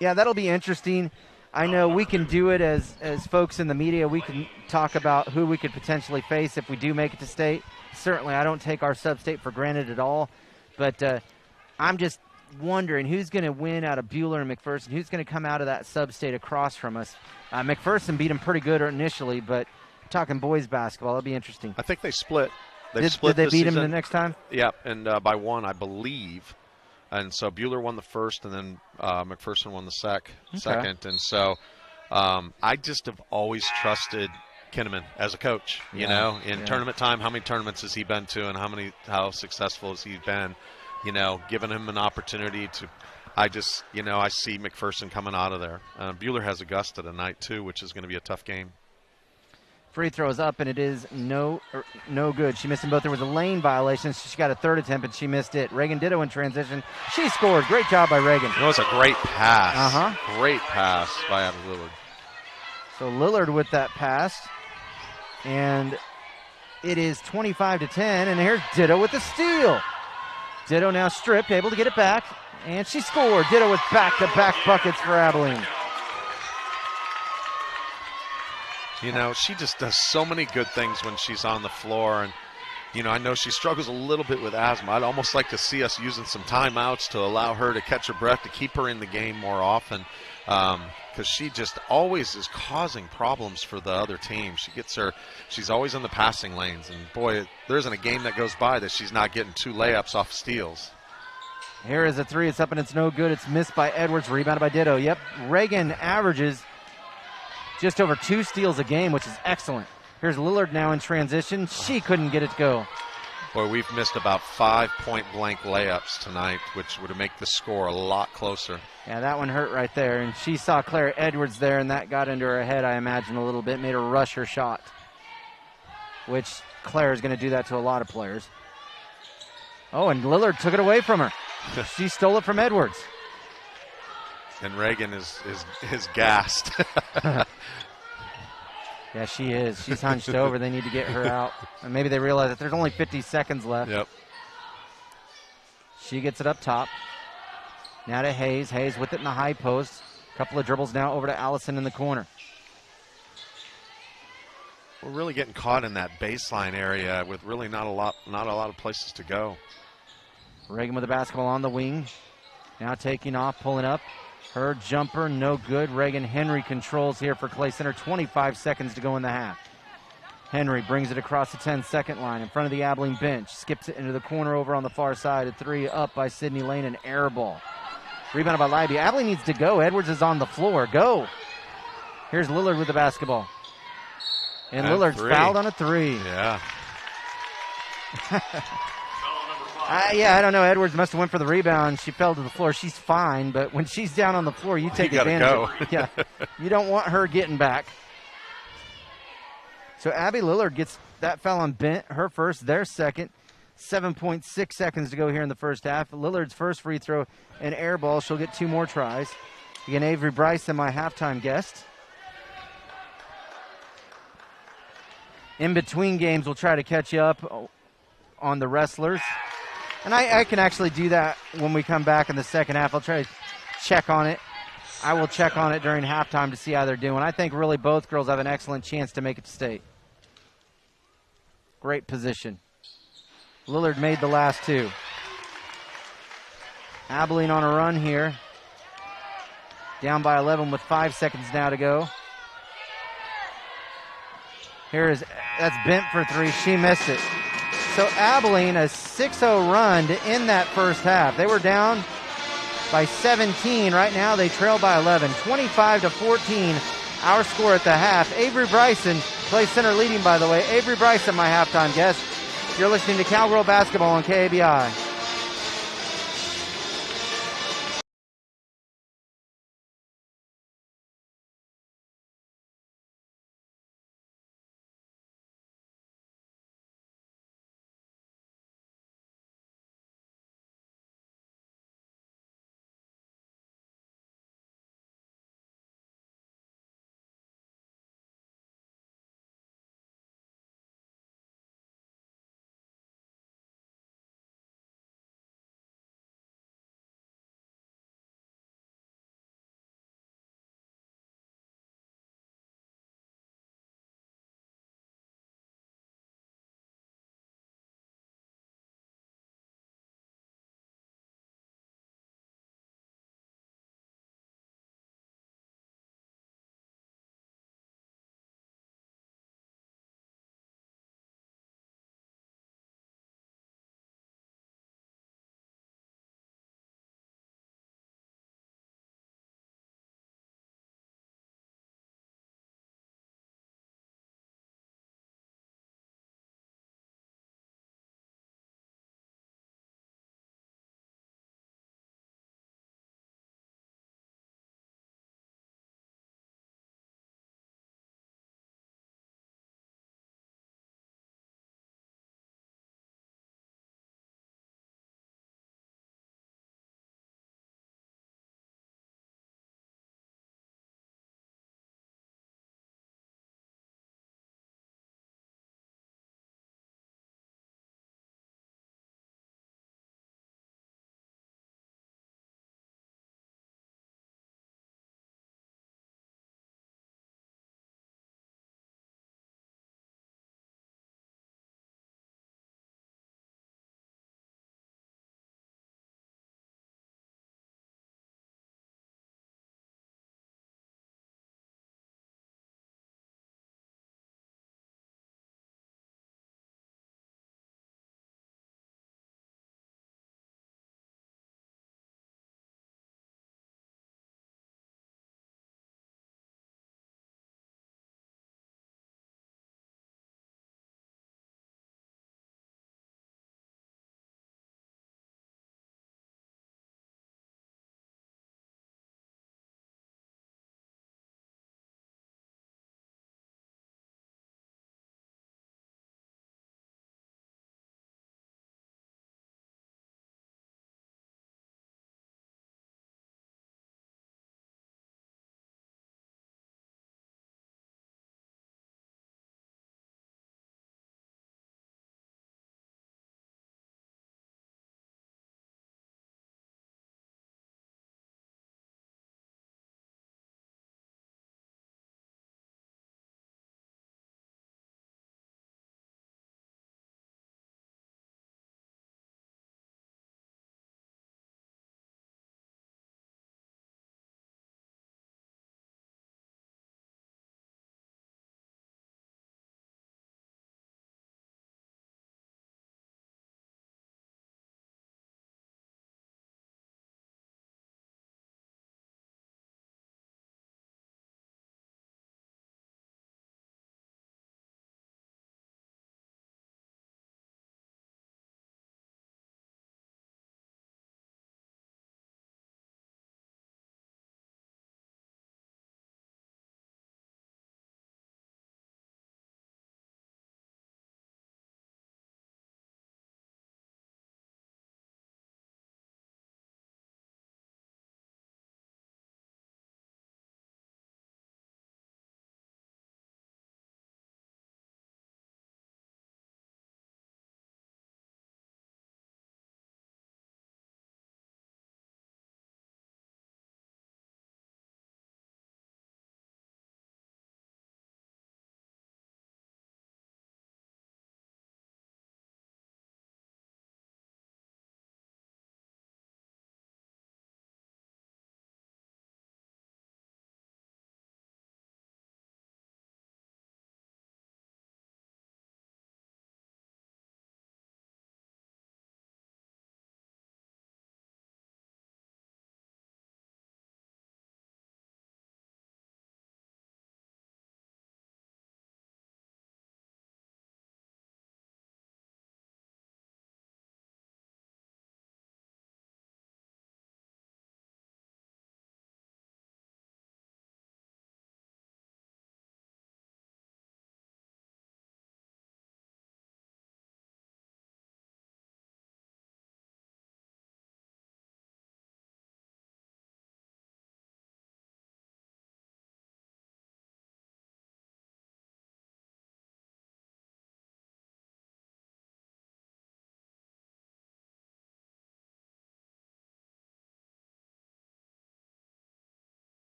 Yeah, that'll be interesting. I know we can do it as folks in the media. We can talk about who we could potentially face if we do make it to state. Certainly, I don't take our sub-state for granted at all. But I'm just wondering who's going to win out of Buhler and McPherson. Who's going to come out of that sub-state across from us? McPherson beat them pretty good initially, but talking boys basketball, it'll be interesting. I think they split. Did they beat him the next time? Yeah, and by 1, I believe. And so Buhler won the first, and then McPherson won the second. And so I just have always trusted Kinnaman as a coach. You know, in tournament time, how many tournaments has he been to, and how successful has he been? You know, giving him an opportunity to. I just, you know, I see McPherson coming out of there. Buhler has Augusta tonight too, which is going to be a tough game. Free throw is up, and it is no good. She missed them both. There was a lane violation. She got a third attempt, and she missed it. Reagan Ditto in transition. She scored. Great job by Reagan. You know, it's a great pass. Great pass by Abby Lillard. So Lillard with that pass, and it is 25-10, and here's Ditto with the steal. Ditto now stripped, able to get it back, and she scored. Ditto with back-to-back buckets for Abilene. You know, she just does so many good things when she's on the floor. And, you know, I know she struggles a little bit with asthma. I'd almost like to see us using some timeouts to allow her to catch her breath, to keep her in the game more often. Because she just always is causing problems for the other team. She's always in the passing lanes. And, boy, there isn't a game that goes by that she's not getting 2 layups off steals. Here is a 3. It's up, and it's no good. It's missed by Edwards, rebounded by Ditto. Yep, Reagan averages just over 2 steals a game, which is excellent. Here's Lillard now in transition. She couldn't get it to go. Boy, we've missed about 5 point-blank layups tonight, which would make the score a lot closer. Yeah, that one hurt right there. And she saw Claire Edwards there, and that got into her head, I imagine, a little bit, made her rush her shot, which Claire is going to do that to a lot of players. Oh, and Lillard took it away from her. She stole it from Edwards. And Reagan is gassed. Yeah, she is. She's hunched over. They need to get her out. And maybe they realize that there's only 50 seconds left. Yep. She gets it up top. Now to Hayes. Hayes with it in the high post. Couple of dribbles now over to Allison in the corner. We're really getting caught in that baseline area with really not a lot of places to go. Reagan with the basketball on the wing. Now taking off, pulling up. Her jumper, no good. Reagan Henry controls here for Clay Center. 25 seconds to go in the half. Henry brings it across the 10-second line in front of the Abilene bench. Skips it into the corner over on the far side. A 3 up by Sydney Lane, an air ball. Rebounded by Libby. Abilene needs to go. Edwards is on the floor. Go. Here's Lillard with the basketball. And Lillard's fouled on a 3. Yeah. I don't know. Edwards must have went for the rebound. She fell to the floor. She's fine, but when she's down on the floor, you take advantage. Go. Yeah, you don't want her getting back. So Abby Lillard gets that foul on Bent, her first, their second. 7.6 seconds to go here in the first half. Lillard's first free throw, an air ball. She'll get 2 more tries. Again, Avery Bryson, my halftime guest. In between games, we'll try to catch you up on the wrestlers. And I can actually do that when we come back in the second half. I'll try to check on it. I will check on it during halftime to see how they're doing. I think really both girls have an excellent chance to make it to state. Great position. Lillard made the last 2. Abilene on a run here. Down by 11 with 5 seconds now to go. That's bent for 3. She missed it. So Abilene, a 6-0 run to end that first half. They were down by 17. Right now they trail by 11. 25-14, our score at the half. Avery Bryson plays center leading, by the way. Avery Bryson, my halftime guest. You're listening to Cowgirl Basketball on KABI.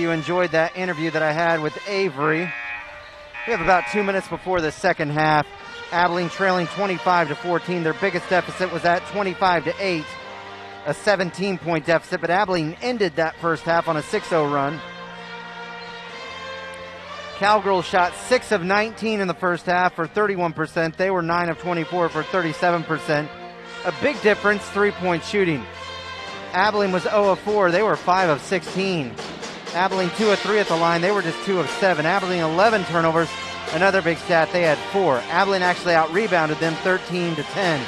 you enjoyed that interview that I had with Avery. We have about 2 minutes before the second half. Abilene trailing 25-14. Their biggest deficit was at 25-8, a 17-point deficit, but Abilene ended that first half on a 6-0 run. Cowgirls shot 6 of 19 in the first half for 31%. They were 9 of 24 for 37%. A big difference, three-point shooting. Abilene was 0 of 4. They were 5 of 16. Abilene 2 of 3 at the line. They were just 2 of 7. Abilene 11 turnovers. Another big stat, they had 4. Abilene actually out-rebounded them 13-10.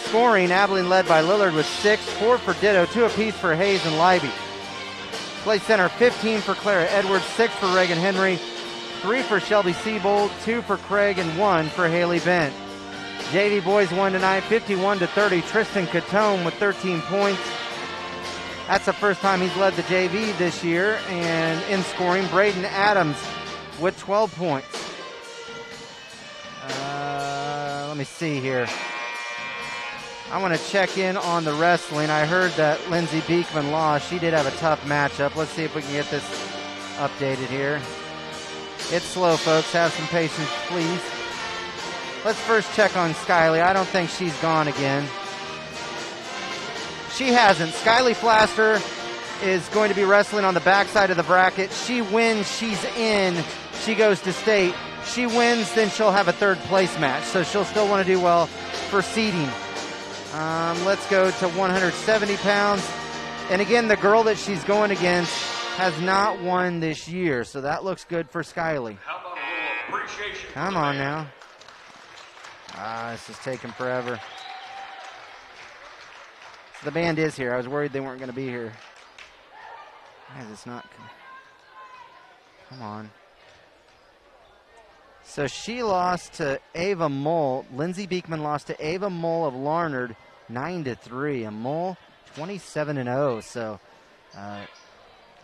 Scoring, Abilene led by Lillard with 6, 4 for Ditto, 2 apiece for Hayes and Leiby. Play center, 15 for Clara Edwards, 6 for Reagan Henry, 3 for Shelby Siebold, 2 for Craig, and 1 for Haley Bent. JV boys won tonight, 51-30. Tristan Catone with 13 points. That's the first time he's led the JV this year. And in scoring, Braden Adams with 12 points. Let me see here. I want to check in on the wrestling. I heard that Lindsay Beekman lost. She did have a tough matchup. Let's see if we can get this updated here. It's slow, folks. Have some patience, please. Let's first check on Skyly. I don't think she's gone again. She hasn't. Skyly Flaster is going to be wrestling on the backside of the bracket. She wins, she's in. She goes to state. She wins, then she'll have a third place match. So she'll still want to do well for seeding. Let's go to 170 pounds. And again, the girl that she's going against has not won this year. So that looks good for Skyly. How about a little appreciation? Come on now. This is taking forever. The band is here. I was worried they weren't going to be here. Why is this not? Come on. So she lost to Ava Mole. Lindsay Beekman lost to Ava Mole of Larnard 9-3. And Mole 27-0. So I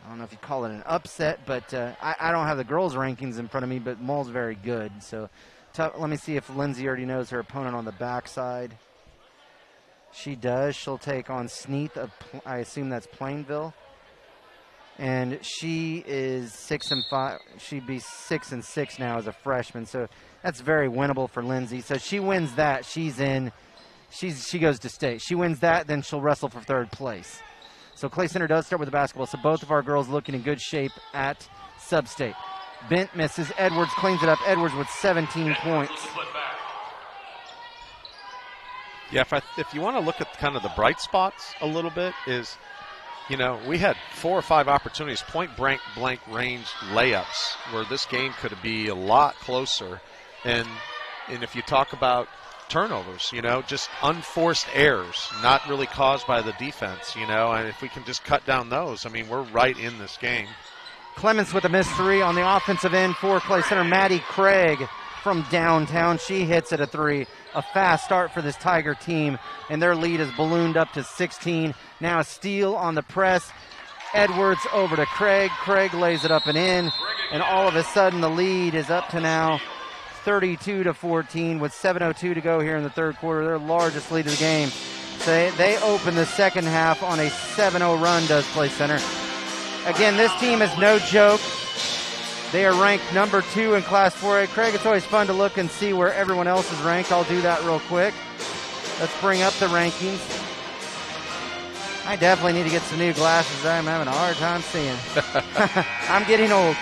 don't know if you call it an upset, but I don't have the girls' rankings in front of me, but Mole's very good. So let me see if Lindsay already knows her opponent on the backside. She does. She'll take on Sneath of, I assume that's Plainville. And she is 6-5. She'd be 6-6 now as a freshman. So that's very winnable for Lindsay. So she wins that. She's in. She goes to state. She wins that, then she'll wrestle for third place. So Clay Center does start with the basketball. So both of our girls looking in good shape at sub-state. Bent misses. Edwards cleans it up. Edwards with 17 points. Yeah, if you want to look at kind of the bright spots a little bit is, you know, we had 4 or 5 opportunities, point-blank range layups, where this game could be a lot closer. And if you talk about turnovers, you know, just unforced errors, not really caused by the defense, you know, and if we can just cut down those, I mean, we're right in this game. Clements with a missed 3 on the offensive end for Clay Center. Maddie Craig from downtown. She hits at a 3. A fast start for this Tiger team, and their lead is ballooned up to 16. Now a steal on the press. Edwards over to Craig. Craig lays it up and in, and all of a sudden the lead is up to now 32-14 with 7:02 to go here in the third quarter. Their largest lead of the game. So they open the second half on a 7-0 run, does Clay Center. Again, this team is no joke. They are ranked number 2 in Class 4A. Craig, it's always fun to look and see where everyone else is ranked. I'll do that real quick. Let's bring up the rankings. I definitely need to get some new glasses. I'm having a hard time seeing. I'm getting old.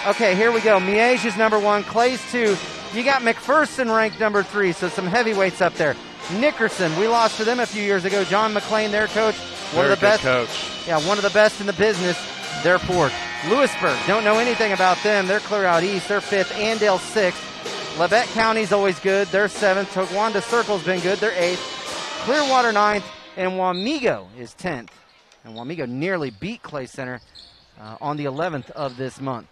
Okay, here we go. Miege is number 1. Clay's 2. You got McPherson ranked number 3, so some heavyweights up there. Nickerson, we lost to them a few years ago. John McClain, their coach. One of the best. Coach. Yeah, one of the best in the business. They're 4th. Lewisburg, don't know anything about them. They're clear out east. They're 5th. Andale 6th. Labette County's always good. They're 7th. Towanda Circle's been good. They're 8th. Clearwater 9th. And Wamego is 10th. And Wamego nearly beat Clay Center on the 11th of this month.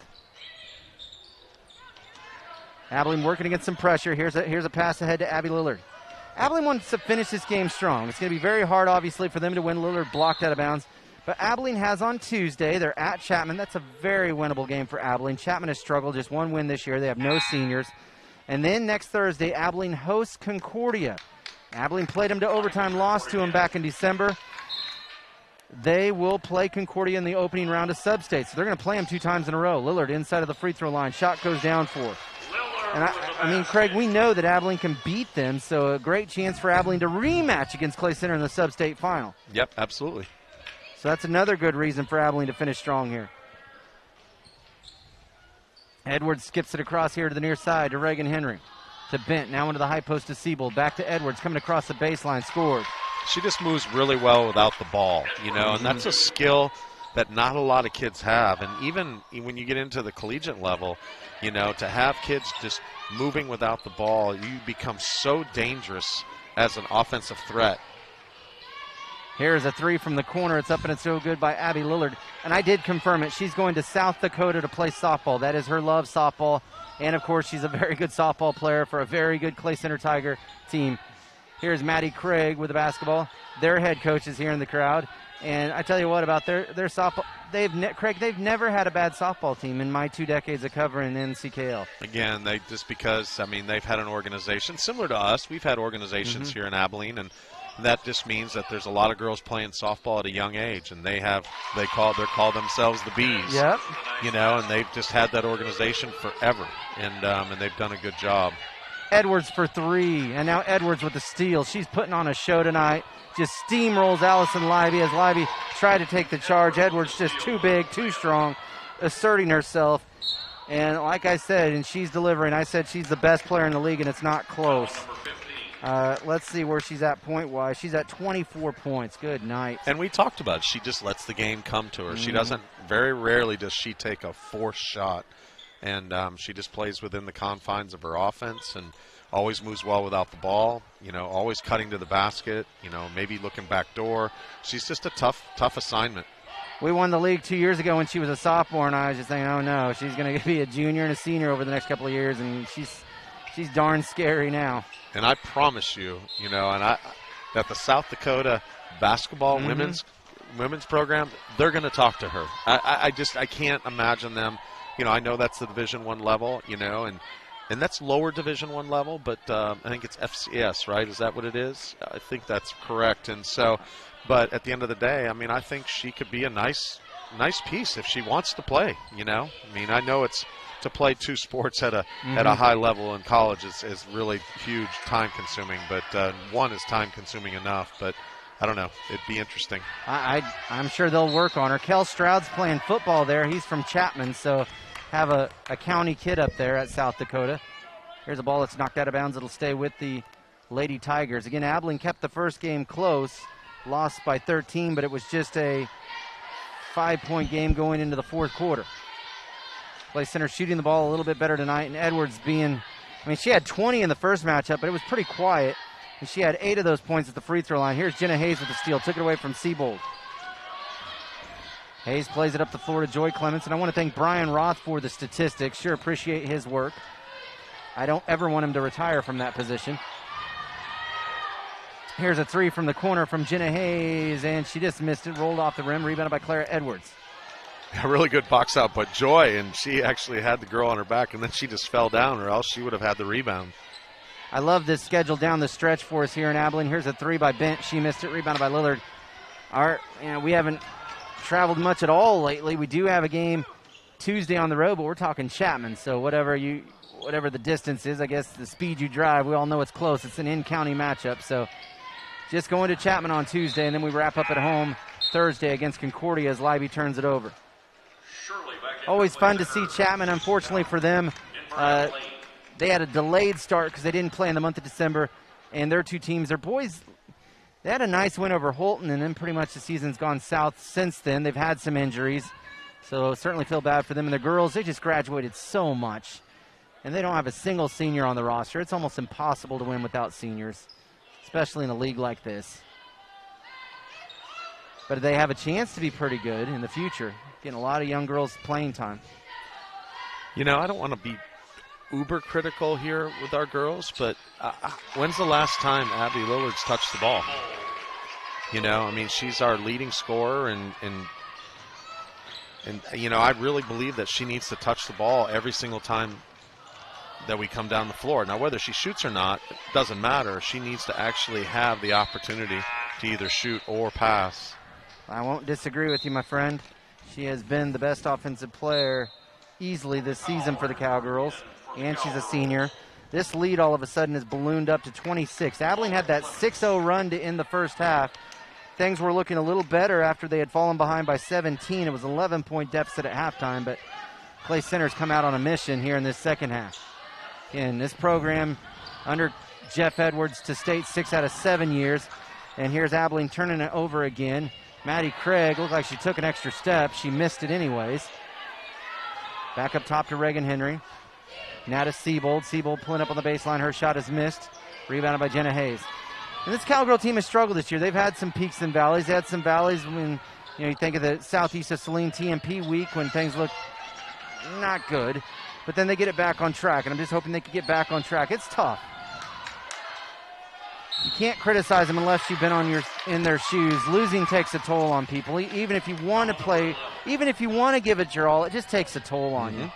Abilene working against some pressure. Here's a pass ahead to Abby Lillard. Abilene wants to finish this game strong. It's going to be very hard, obviously, for them to win. Lillard blocked out of bounds. But Abilene has on Tuesday, they're at Chapman. That's a very winnable game for Abilene. Chapman has struggled, just 1 win this year. They have no seniors. And then next Thursday, Abilene hosts Concordia. Abilene played them to overtime, lost to them back in December. they will play Concordia in the opening round of sub-state. So they're going to play them 2 times in a row. Lillard inside of the free throw line. Shot goes down for. And I mean, Craig, we know that Abilene can beat them, so a great chance for Abilene to rematch against Clay Center in the sub-state final. Yep, absolutely. So that's another good reason for Abilene to finish strong here. Edwards skips it across here to the near side to Reagan Henry. To Bent, now into the high post to Siebold. Back to Edwards, coming across the baseline, scored. She just moves really well without the ball, you know, and that's a skill that not a lot of kids have. And even when you get into the collegiate level, you know, to have kids just moving without the ball, you become so dangerous as an offensive threat. Here's a 3 from the corner. It's up and it's so good by Abby Lillard. And I did confirm it. She's going to South Dakota to play softball. That is her love, softball. And, of course, she's a very good softball player for a very good Clay Center Tiger team. Here's Maddie Craig with the basketball. Their head coach is here in the crowd. And I tell you what about their softball. Craig, they've never had a bad softball team in my 2 decades of covering NCKL. Again, because, I mean, they've had an organization similar to us. We've had organizations here in Abilene, and that just means that there's a lot of girls playing softball at a young age, and they call themselves the Bees. Yep. You know, and they've just had that organization forever, and they've done a good job. Edwards for 3, and now Edwards with the steal. She's putting on a show tonight. Just steamrolls Allison Libby as Libby tried to take the charge. Edwards just too big, too strong, asserting herself. And like I said, and she's delivering. I said she's the best player in the league, and it's not close. Let's see where she's at point-wise. She's at 24 points. Good night. And we talked about it. She just lets the game come to her. She doesn't, very rarely does she take a forced shot. And she just plays within the confines of her offense and always moves well without the ball, you know, always cutting to the basket, you know, maybe looking back door. She's just a tough assignment. We won the league 2 years ago when she was a sophomore, and I was just thinking, oh, no, she's going to be a junior and a senior over the next couple of years, and she's darn scary now. And I promise you, you know, that the South Dakota basketball women's program, they're going to talk to her. I can't imagine them. You know, I know that's the Division I level, you know, and that's lower Division I level, but I think it's FCS, right? Is that what it is? I think that's correct. And so, but at the end of the day, I mean, I think she could be a nice piece if she wants to play, you know. I mean, I know it's to play 2 sports at a high level in college is really huge, time-consuming, but one is time-consuming enough, but I don't know. It'd be interesting. I'm sure they'll work on her. Kel Stroud's playing football there. He's from Chapman, so have a county kid up there at South Dakota. Here's a ball that's knocked out of bounds. It'll stay with the Lady Tigers. Again, Abilene kept the first game close, lost by 13, but it was just a 5-point game going into the fourth quarter. Clay Center shooting the ball a little bit better tonight, and Edwards she had 20 in the first matchup, but it was pretty quiet. And she had 8 of those points at the free throw line. Here's Jenna Hayes with the steal. Took it away from Siebold. Hayes plays it up the floor to Joy Clements. And I want to thank Brian Roth for the statistics. Sure appreciate his work. I don't ever want him to retire from that position. Here's a 3 from the corner from Jenna Hayes. And she just missed it. Rolled off the rim. Rebounded by Clara Edwards. A really good box out by Joy. And she actually had the girl on her back. And then she just fell down, or else she would have had the rebound. I love this schedule down the stretch for us here in Abilene. Here's a 3 by Bent. She missed it. Rebounded by Lillard. We haven't traveled much at all lately. We do have a game Tuesday on the road, but we're talking Chapman. So whatever the distance is, I guess the speed you drive, we all know it's close. It's an in-county matchup. So just going to Chapman on Tuesday, and then we wrap up at home Thursday against Concordia as Libby turns it over. Always fun to see Chapman. Unfortunately for them, they had a delayed start because they didn't play in the month of December, and their 2 teams, their boys, they had a nice win over Holton, and then pretty much the season's gone south since then. They've had some injuries, so certainly feel bad for them. And the girls, they just graduated so much, and they don't have a single senior on the roster. It's almost impossible to win without seniors, especially in a league like this. But they have a chance to be pretty good in the future, getting a lot of young girls playing time. You know, I don't want to be uber critical here with our girls, but when's the last time Abby Lillard's touched the ball? You know, I mean, she's our leading scorer, and you know, I really believe that she needs to touch the ball every single time that we come down the floor. Now, whether she shoots or not, it doesn't matter. She needs to actually have the opportunity to either shoot or pass. I won't disagree with you, my friend. She has been the best offensive player easily this season for the Cowgirls, and she's a senior. This lead all of a sudden has ballooned up to 26. Abilene had that 6-0 run to end the first half. Things were looking a little better after they had fallen behind by 17. It was an 11-point deficit at halftime, but Clay Center's come out on a mission here in this second half. Again, this program under Jeff Edwards to state 6 out of 7 years, and here's Abilene turning it over again. Maddie Craig looked like she took an extra step. She missed it anyways. Back up top to Reagan Henry. Now to Siebold. Siebold pulling up on the baseline. Her shot is missed. Rebounded by Jenna Hayes. And this Cowgirl team has struggled this year. They've had some peaks and valleys. They had some valleys when you think of the Southeast of Saline TMP week when things look not good. But then they get it back on track, and I'm just hoping they can get back on track. It's tough. You can't criticize them unless you've been in their shoes. Losing takes a toll on people. Even if you want to play, even if you want to give it your all, it just takes a toll on you.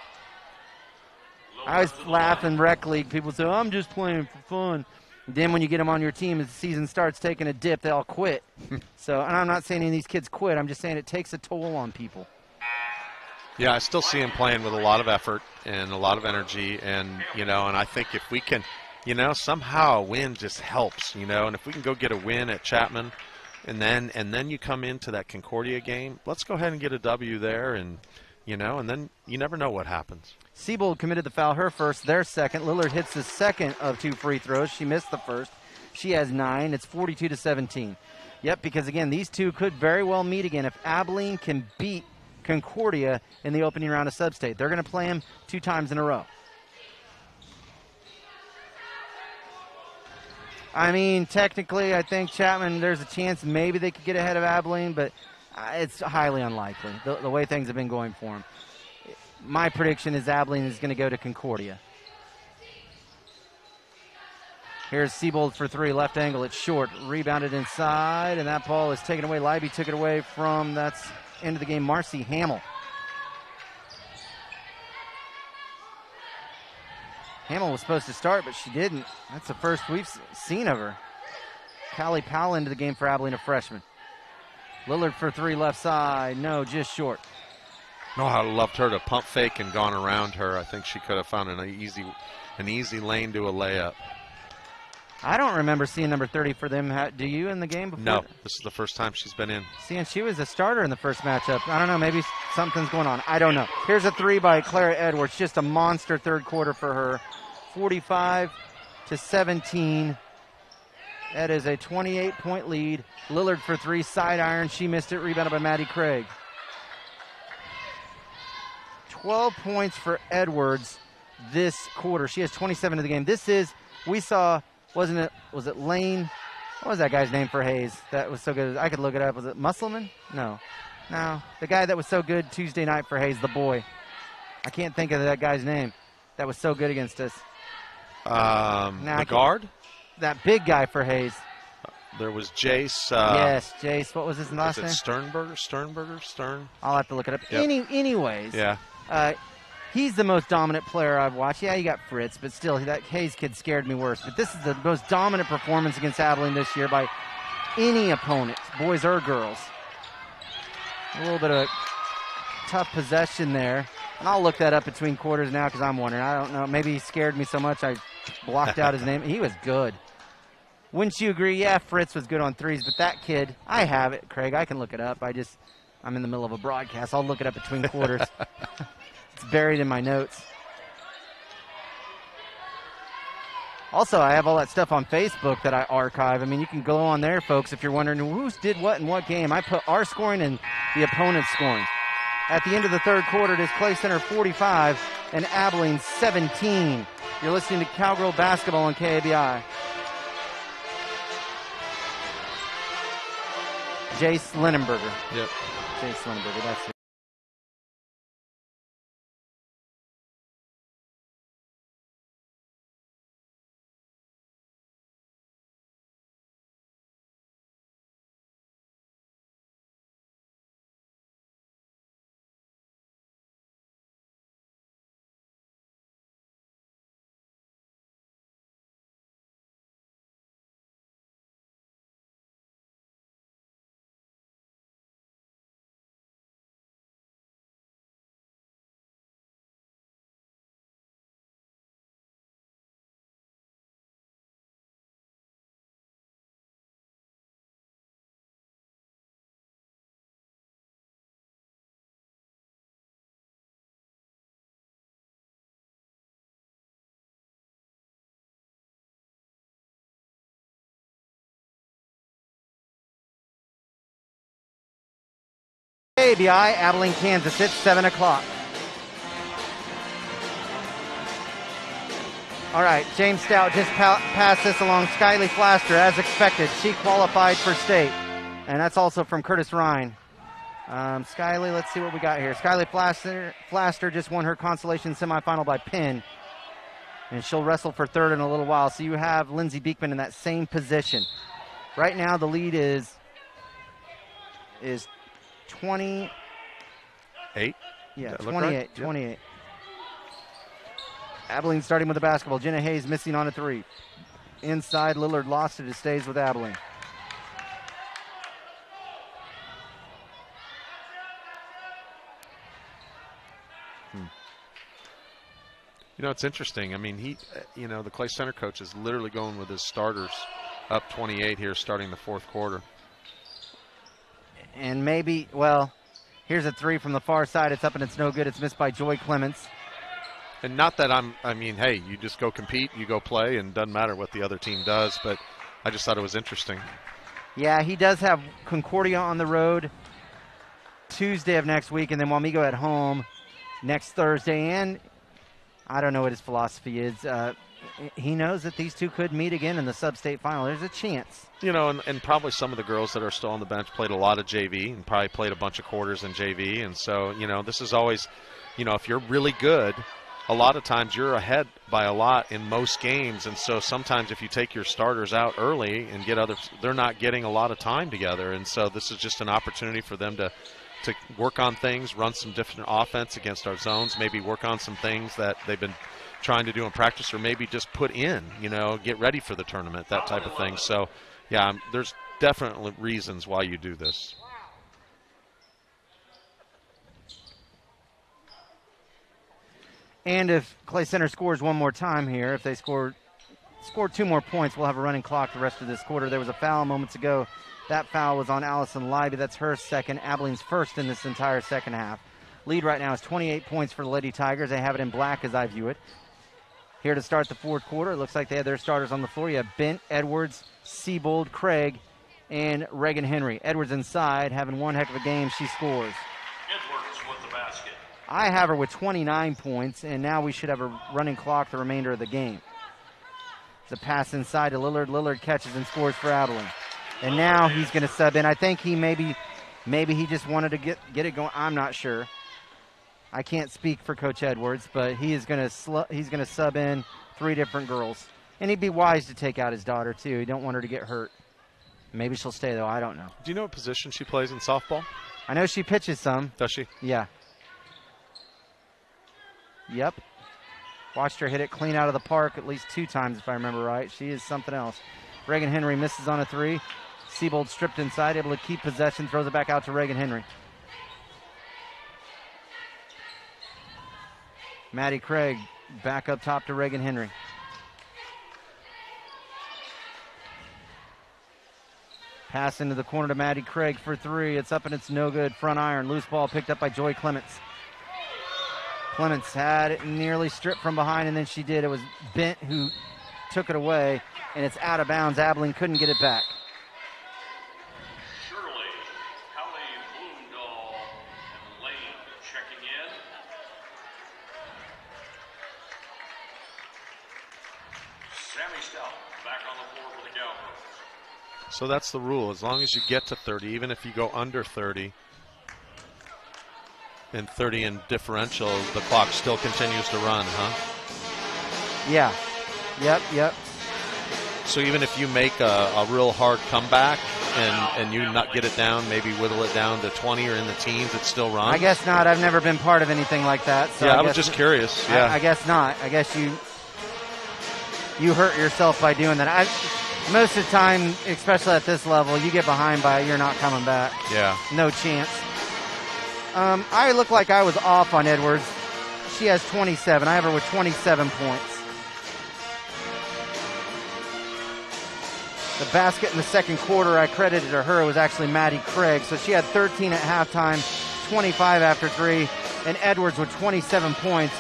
I always laugh in rec league. People say, I'm just playing for fun. And then when you get them on your team, as the season starts taking a dip, they all quit. And I'm not saying any of these kids quit. I'm just saying it takes a toll on people. Yeah, I still see him playing with a lot of effort and a lot of energy. And I think if we can, somehow a win just helps, and if we can go get a win at Chapman and then you come into that Concordia game, let's go ahead and get a W there and then you never know what happens. Siebold committed the foul, her first, their second. Lillard hits the second of 2 free throws. She missed the first. She has 9. It's 42-17. Yep, because again, these two could very well meet again if Abilene can beat Concordia in the opening round of Sub-State. They're going to play them 2 times in a row. I mean, technically, I think Chapman, there's a chance maybe they could get ahead of Abilene, but it's highly unlikely, the way things have been going for them. My prediction is Abilene is going to go to Concordia. Here's Siebold for 3, left angle. It's short, rebounded inside, and that ball is taken away. Libby took it away from, that's end of the game, Marcy Hamill. Hamill was supposed to start, but she didn't. That's the first we've seen of her. Callie Powell into the game for Abilene, a freshman. Lillard for 3, left side. No, just short. No, I loved her to pump fake and gone around her. I think she could have found an easy lane to a layup. I don't remember seeing number 30 for them. Do you in the game before? No, this is the first time she's been in. See, and she was a starter in the first matchup. I don't know, maybe something's going on. I don't know. Here's a 3 by Clara Edwards. Just a monster third quarter for her. 45-17. That is a 28-point lead. Lillard for 3, side iron. She missed it, rebounded by Maddie Craig. 12 points for Edwards this quarter. She has 27 in the game. This is, we saw, was it Lane? What was that guy's name for Hayes that was so good? I could look it up. Was it Musselman? No. The guy that was so good Tuesday night for Hayes, the boy. I can't think of that guy's name that was so good against us. The guard? That big guy for Hayes. There was Jace. Yes, Jace. What was his last name? Stern. I'll have to look it up. Yep. Anyways. Yeah. He's the most dominant player I've watched. Yeah, you got Fritz, but still, that Hayes kid scared me worse. But this is the most dominant performance against Abilene this year by any opponent, boys or girls. A little bit of a tough possession there. And I'll look that up between quarters now because I'm wondering. I don't know. Maybe he scared me so much I blocked out his name. He was good. Wouldn't you agree? Yeah, Fritz was good on threes, but that kid, I have it, Craig. I can look it up. I'm in the middle of a broadcast. I'll look it up between quarters. It's buried in my notes. Also, I have all that stuff on Facebook that I archive. I mean, you can go on there, folks, if you're wondering who's did what in what game. I put our scoring and the opponent's scoring. At the end of the third quarter, it is Clay Center 45 and Abilene 17. You're listening to Cowgirl Basketball on KABI. Jace Linenberger. Yep. Jace Linenberger, that's it. ABI, Abilene, Kansas. It's 7 o'clock. All right, James Stout just passed this along. Skyly Flaster, as expected. She qualified for state. And that's also from Curtis Ryan. Skyly, let's see what we got here. Skyly Flaster just won her consolation semifinal by pin. And she'll wrestle for third in a little while. So you have Lindsey Beekman in that same position. Right now the lead is 28. Yeah, 28. Right? 28. Yep. Abilene starting with the basketball. Jenna Hayes missing on a three. Inside, Lillard lost it. It stays with Abilene. You know, it's interesting. I mean, the Clay Center coach is literally going with his starters up 28 here starting the fourth quarter. And maybe, well, here's a three from the far side. It's up and it's no good. It's missed by Joy Clements. And not that hey, you just go compete, you go play, and it doesn't matter what the other team does, but I just thought it was interesting. Yeah, he does have Concordia on the road Tuesday of next week, and then Wamego at home next Thursday. And I don't know what his philosophy is. He knows that these two could meet again in the sub-state final. There's a chance. You know, and probably some of the girls that are still on the bench played a lot of JV and probably played a bunch of quarters in JV. And so, this is always, if you're really good, a lot of times you're ahead by a lot in most games. And so sometimes if you take your starters out early and get others, they're not getting a lot of time together. And so this is just an opportunity for them to work on things, run some different offense against our zones, maybe work on some things that they've been trying to do in practice, or maybe just put in, get ready for the tournament, that type of thing. So, yeah, there's definitely reasons why you do this. And if Clay Center scores one more time here, if they score 2 more points, we'll have a running clock the rest of this quarter. There was a foul moments ago. That foul was on Allison Leiby. That's her second, Abilene's first in this entire second half. Lead right now is 28 points for the Lady Tigers. They have it in black as I view it. Here to start the fourth quarter, it looks like they had their starters on the floor. You have Bent, Edwards, Siebold, Craig, and Reagan Henry. Edwards inside, having one heck of a game. She scores. Edwards with the basket. I have her with 29 points, and now we should have a running clock the remainder of the game. It's a pass inside to Lillard. Lillard catches and scores for Abilene. And now he's going to sub in. I think he maybe he just wanted to get it going. I'm not sure. I can't speak for Coach Edwards, but he's going to sub in 3 different girls. And he'd be wise to take out his daughter, too. He don't want her to get hurt. Maybe she'll stay, though. I don't know. Do you know what position she plays in softball? I know she pitches some. Does she? Yeah. Yep. Watched her hit it clean out of the park at least 2 times, if I remember right. She is something else. Reagan Henry misses on a 3. Siebold stripped inside, able to keep possession, throws it back out to Reagan Henry. Maddie Craig back up top to Reagan Henry. Pass into the corner to Maddie Craig for 3. It's up and it's no good. Front iron. Loose ball picked up by Joy Clements. Clements had it nearly stripped from behind, and then she did. It was Bent who took it away, and it's out of bounds. Abilene couldn't get it back. So that's the rule. As long as you get to 30, even if you go under 30 and 30 in differential, the clock still continues to run, huh? Yeah. Yep. So even if you make a real hard comeback and you not get it down, maybe whittle it down to 20 or in the teens, it still runs? I guess not. I've never been part of anything like that. So yeah, I was just curious. Yeah. I guess not. I guess you hurt yourself by doing that. Most of the time, especially at this level, you get behind by it, you're not coming back. Yeah. No chance. I look like I was off on Edwards. She has 27. I have her with 27 points. The basket in the second quarter I credited to her. It was actually Maddie Craig. So she had 13 at halftime, 25 after 3, and Edwards with 27 points,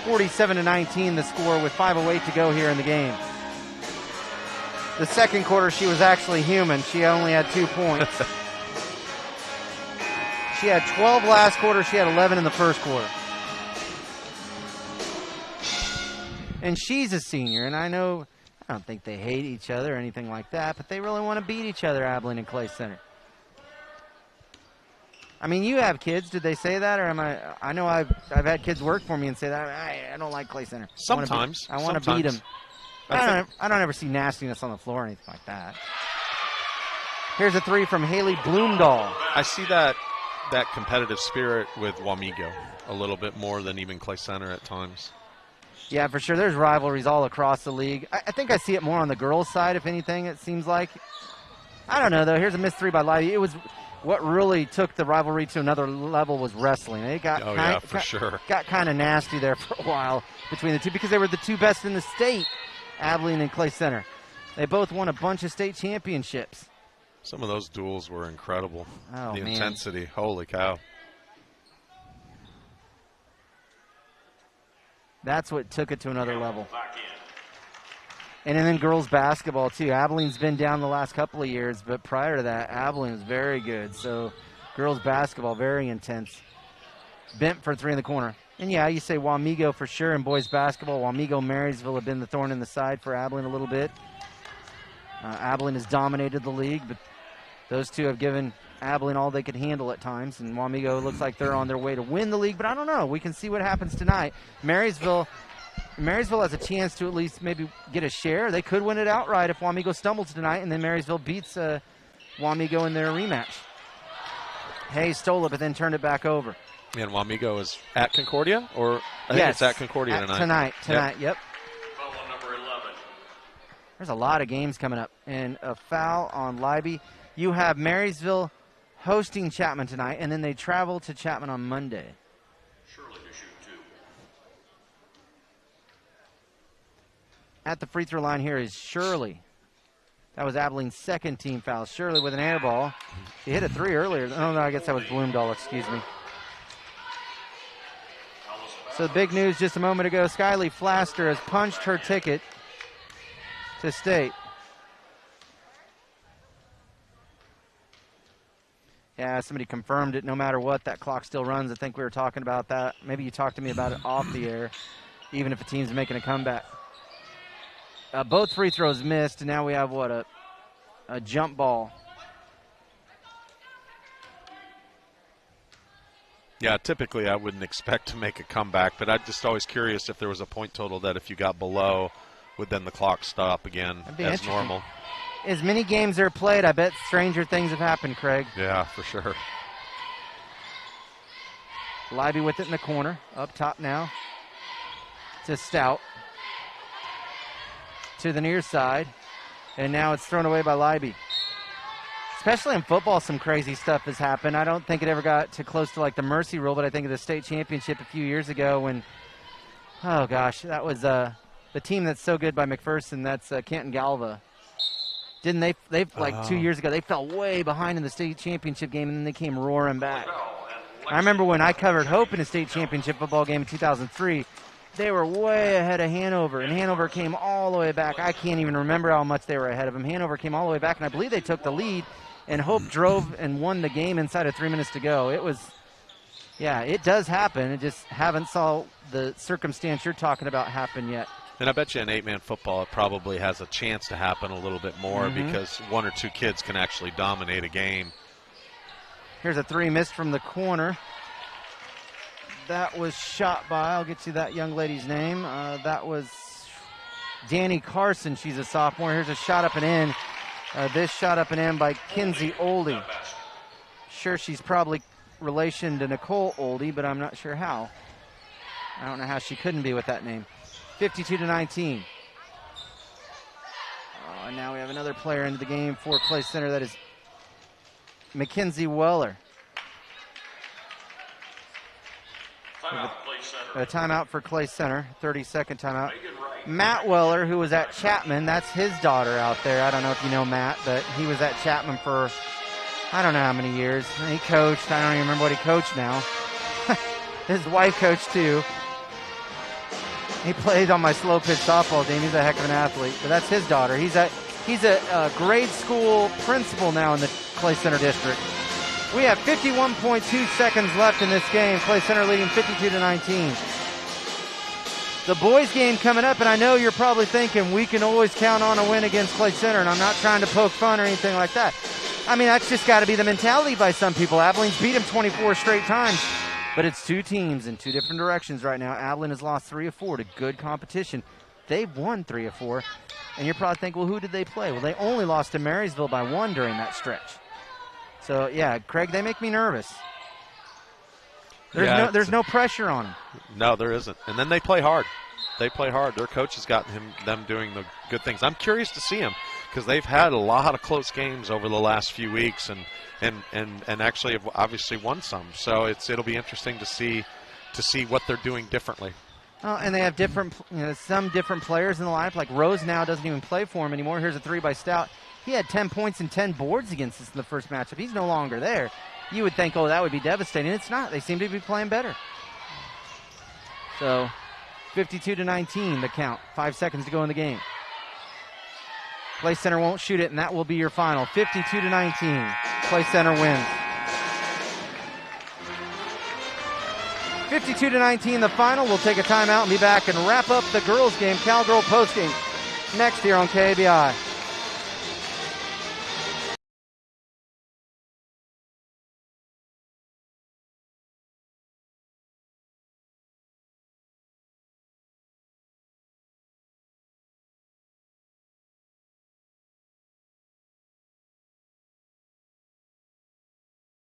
47-19 the score with 5:08 to go here in the game. The second quarter, she was actually human. She only had 2 points. She had 12 last quarter. She had 11 in the first quarter. And she's a senior, and I don't think they hate each other or anything like that, but they really want to beat each other, Abilene and Clay Center. I mean, you have kids. Did they say that, or am I know I've had kids work for me and say that I don't like Clay Center. Sometimes. I want to beat them. I don't ever see nastiness on the floor or anything like that. Here's a three from Haley Bloomdahl. I see that competitive spirit with Wamego a little bit more than even Clay Center at times. Yeah, for sure. There's rivalries all across the league. I think I see it more on the girls' side, if anything, it seems like. I don't know, though. Here's a missed three by Livy. It was what really took the rivalry to another level was wrestling. It got got kind of nasty there for a while between the two because they were the two best in the state, Abilene and Clay Center. They both won a bunch of state championships. Some of those duels were incredible. Oh, the man. Intensity. Holy cow. That's what took it to another level. And then girls basketball, too. Abilene's been down the last couple of years, but prior to that, Abilene was very good. So girls basketball, very intense. Bent for three in the corner. And, yeah, you say Wamego for sure in boys basketball. Wamego Marysville have been the thorn in the side for Abilene a little bit. Abilene has dominated the league, but those two have given Abilene all they could handle at times. And Wamego looks like they're on their way to win the league, but I don't know. We can see what happens tonight. Marysville has a chance to at least maybe get a share. They could win it outright if Wamego stumbles tonight, and then Marysville beats Wamego in their rematch. Hayes stole it, but then turned it back over. And Wamego is at Concordia? Or I think it's at Concordia tonight. Tonight, yep. Foul on number 11. There's a lot of games coming up. And a foul on Libby. You have Marysville hosting Chapman tonight, and then they travel to Chapman on Monday. Shirley to shoot two. At the free throw line here is Shirley. That was Abilene's second team foul. Shirley with an air ball. She hit a three earlier. Oh, no, I guess that was Bloomdahl, excuse me. So the big news just a moment ago, Skyly Flaster has punched her ticket to state. Yeah, somebody confirmed it. No matter what, that clock still runs. I think we were talking about that. Maybe you talked to me about it off the air, even if a team's making a comeback. Both free throws missed, and now we have, what, a jump ball. Yeah, typically I wouldn't expect to make a comeback, but I'm just always curious if there was a point total that if you got below, would then the clock stop again as normal. As many games are played, I bet stranger things have happened, Craig. Yeah, for sure. Libby with it in the corner. Up top now to Stout. To the near side. And now it's thrown away by Libby. Especially in football, some crazy stuff has happened. I don't think it ever got too close to like the mercy rule, but I think of the state championship a few years ago when, oh gosh, that was the team that's so good by McPherson. That's Canton Galva. Didn't they like 2 years ago, they fell way behind in the state championship game, and then they came roaring back. I remember when I covered Hope in a state championship football game in 2003, they were way ahead of Hanover, and Hanover came all the way back. I can't even remember how much they were ahead of them. Hanover came all the way back, and I believe they took the lead, and Hope drove and won the game inside of 3 minutes to go. It was, yeah, it does happen. It just haven't saw the circumstance you're talking about happen yet. And I bet you in 8-man football it probably has a chance to happen a little bit more because one or two kids can actually dominate a game. Here's a three missed from the corner. That was shot by, I'll get you that young lady's name. That was Danny Carson. She's a sophomore. Here's a shot up and in. This shot up and in by Kinsey Oldie. Sure, she's probably relation to Nicole Oldie, but I'm not sure how. I don't know how she couldn't be with that name. 52-19. Oh, and now we have another player into the game for Clay Center. That is Mackenzie Weller. A timeout for Clay Center. 30-second timeout. Matt Weller, who was at Chapman, that's his daughter out there. I don't know if you know Matt, but he was at Chapman for I don't know how many years. He coached. I don't even remember what he coached now. His wife coached too. He played on my slow pitch softball team. He's a heck of an athlete. But that's his daughter. He's a grade school principal now in the Clay Center district. We have 51.2 seconds left in this game. Clay Center leading 52-19. The boys game coming up, and I know you're probably thinking we can always count on a win against Clay Center, and I'm not trying to poke fun or anything like that. I mean, that's just got to be the mentality by some people. Abilene's beat them 24 straight times, but it's two teams in two different directions right now. Abilene has lost 3 of 4 to good competition. They've won 3 of 4, and you're probably thinking, well, who did they play? Well, they only lost to Marysville by 1 during that stretch. So, yeah, Craig, they make me nervous. There's no pressure on them. No, there isn't. And then they play hard. They play hard. Their coach has gotten them doing the good things. I'm curious to see them because they've had a lot of close games over the last few weeks and actually have obviously won some. So it'll be interesting to see what they're doing differently. Oh, and they have some different players in the lineup. Like Rose now doesn't even play for him anymore. Here's a 3 by Stout. He had 10 points and 10 boards against us in the first matchup. He's no longer there. You would think, oh, that would be devastating. It's not. They seem to be playing better. So 52-19 the count. 5 seconds to go in the game. Clay Center won't shoot it, and that will be your final. 52-19. Clay Center wins. 52-19 the final. We'll take a timeout and be back and wrap up the girls game, Cowgirl postgame, next here on KABI.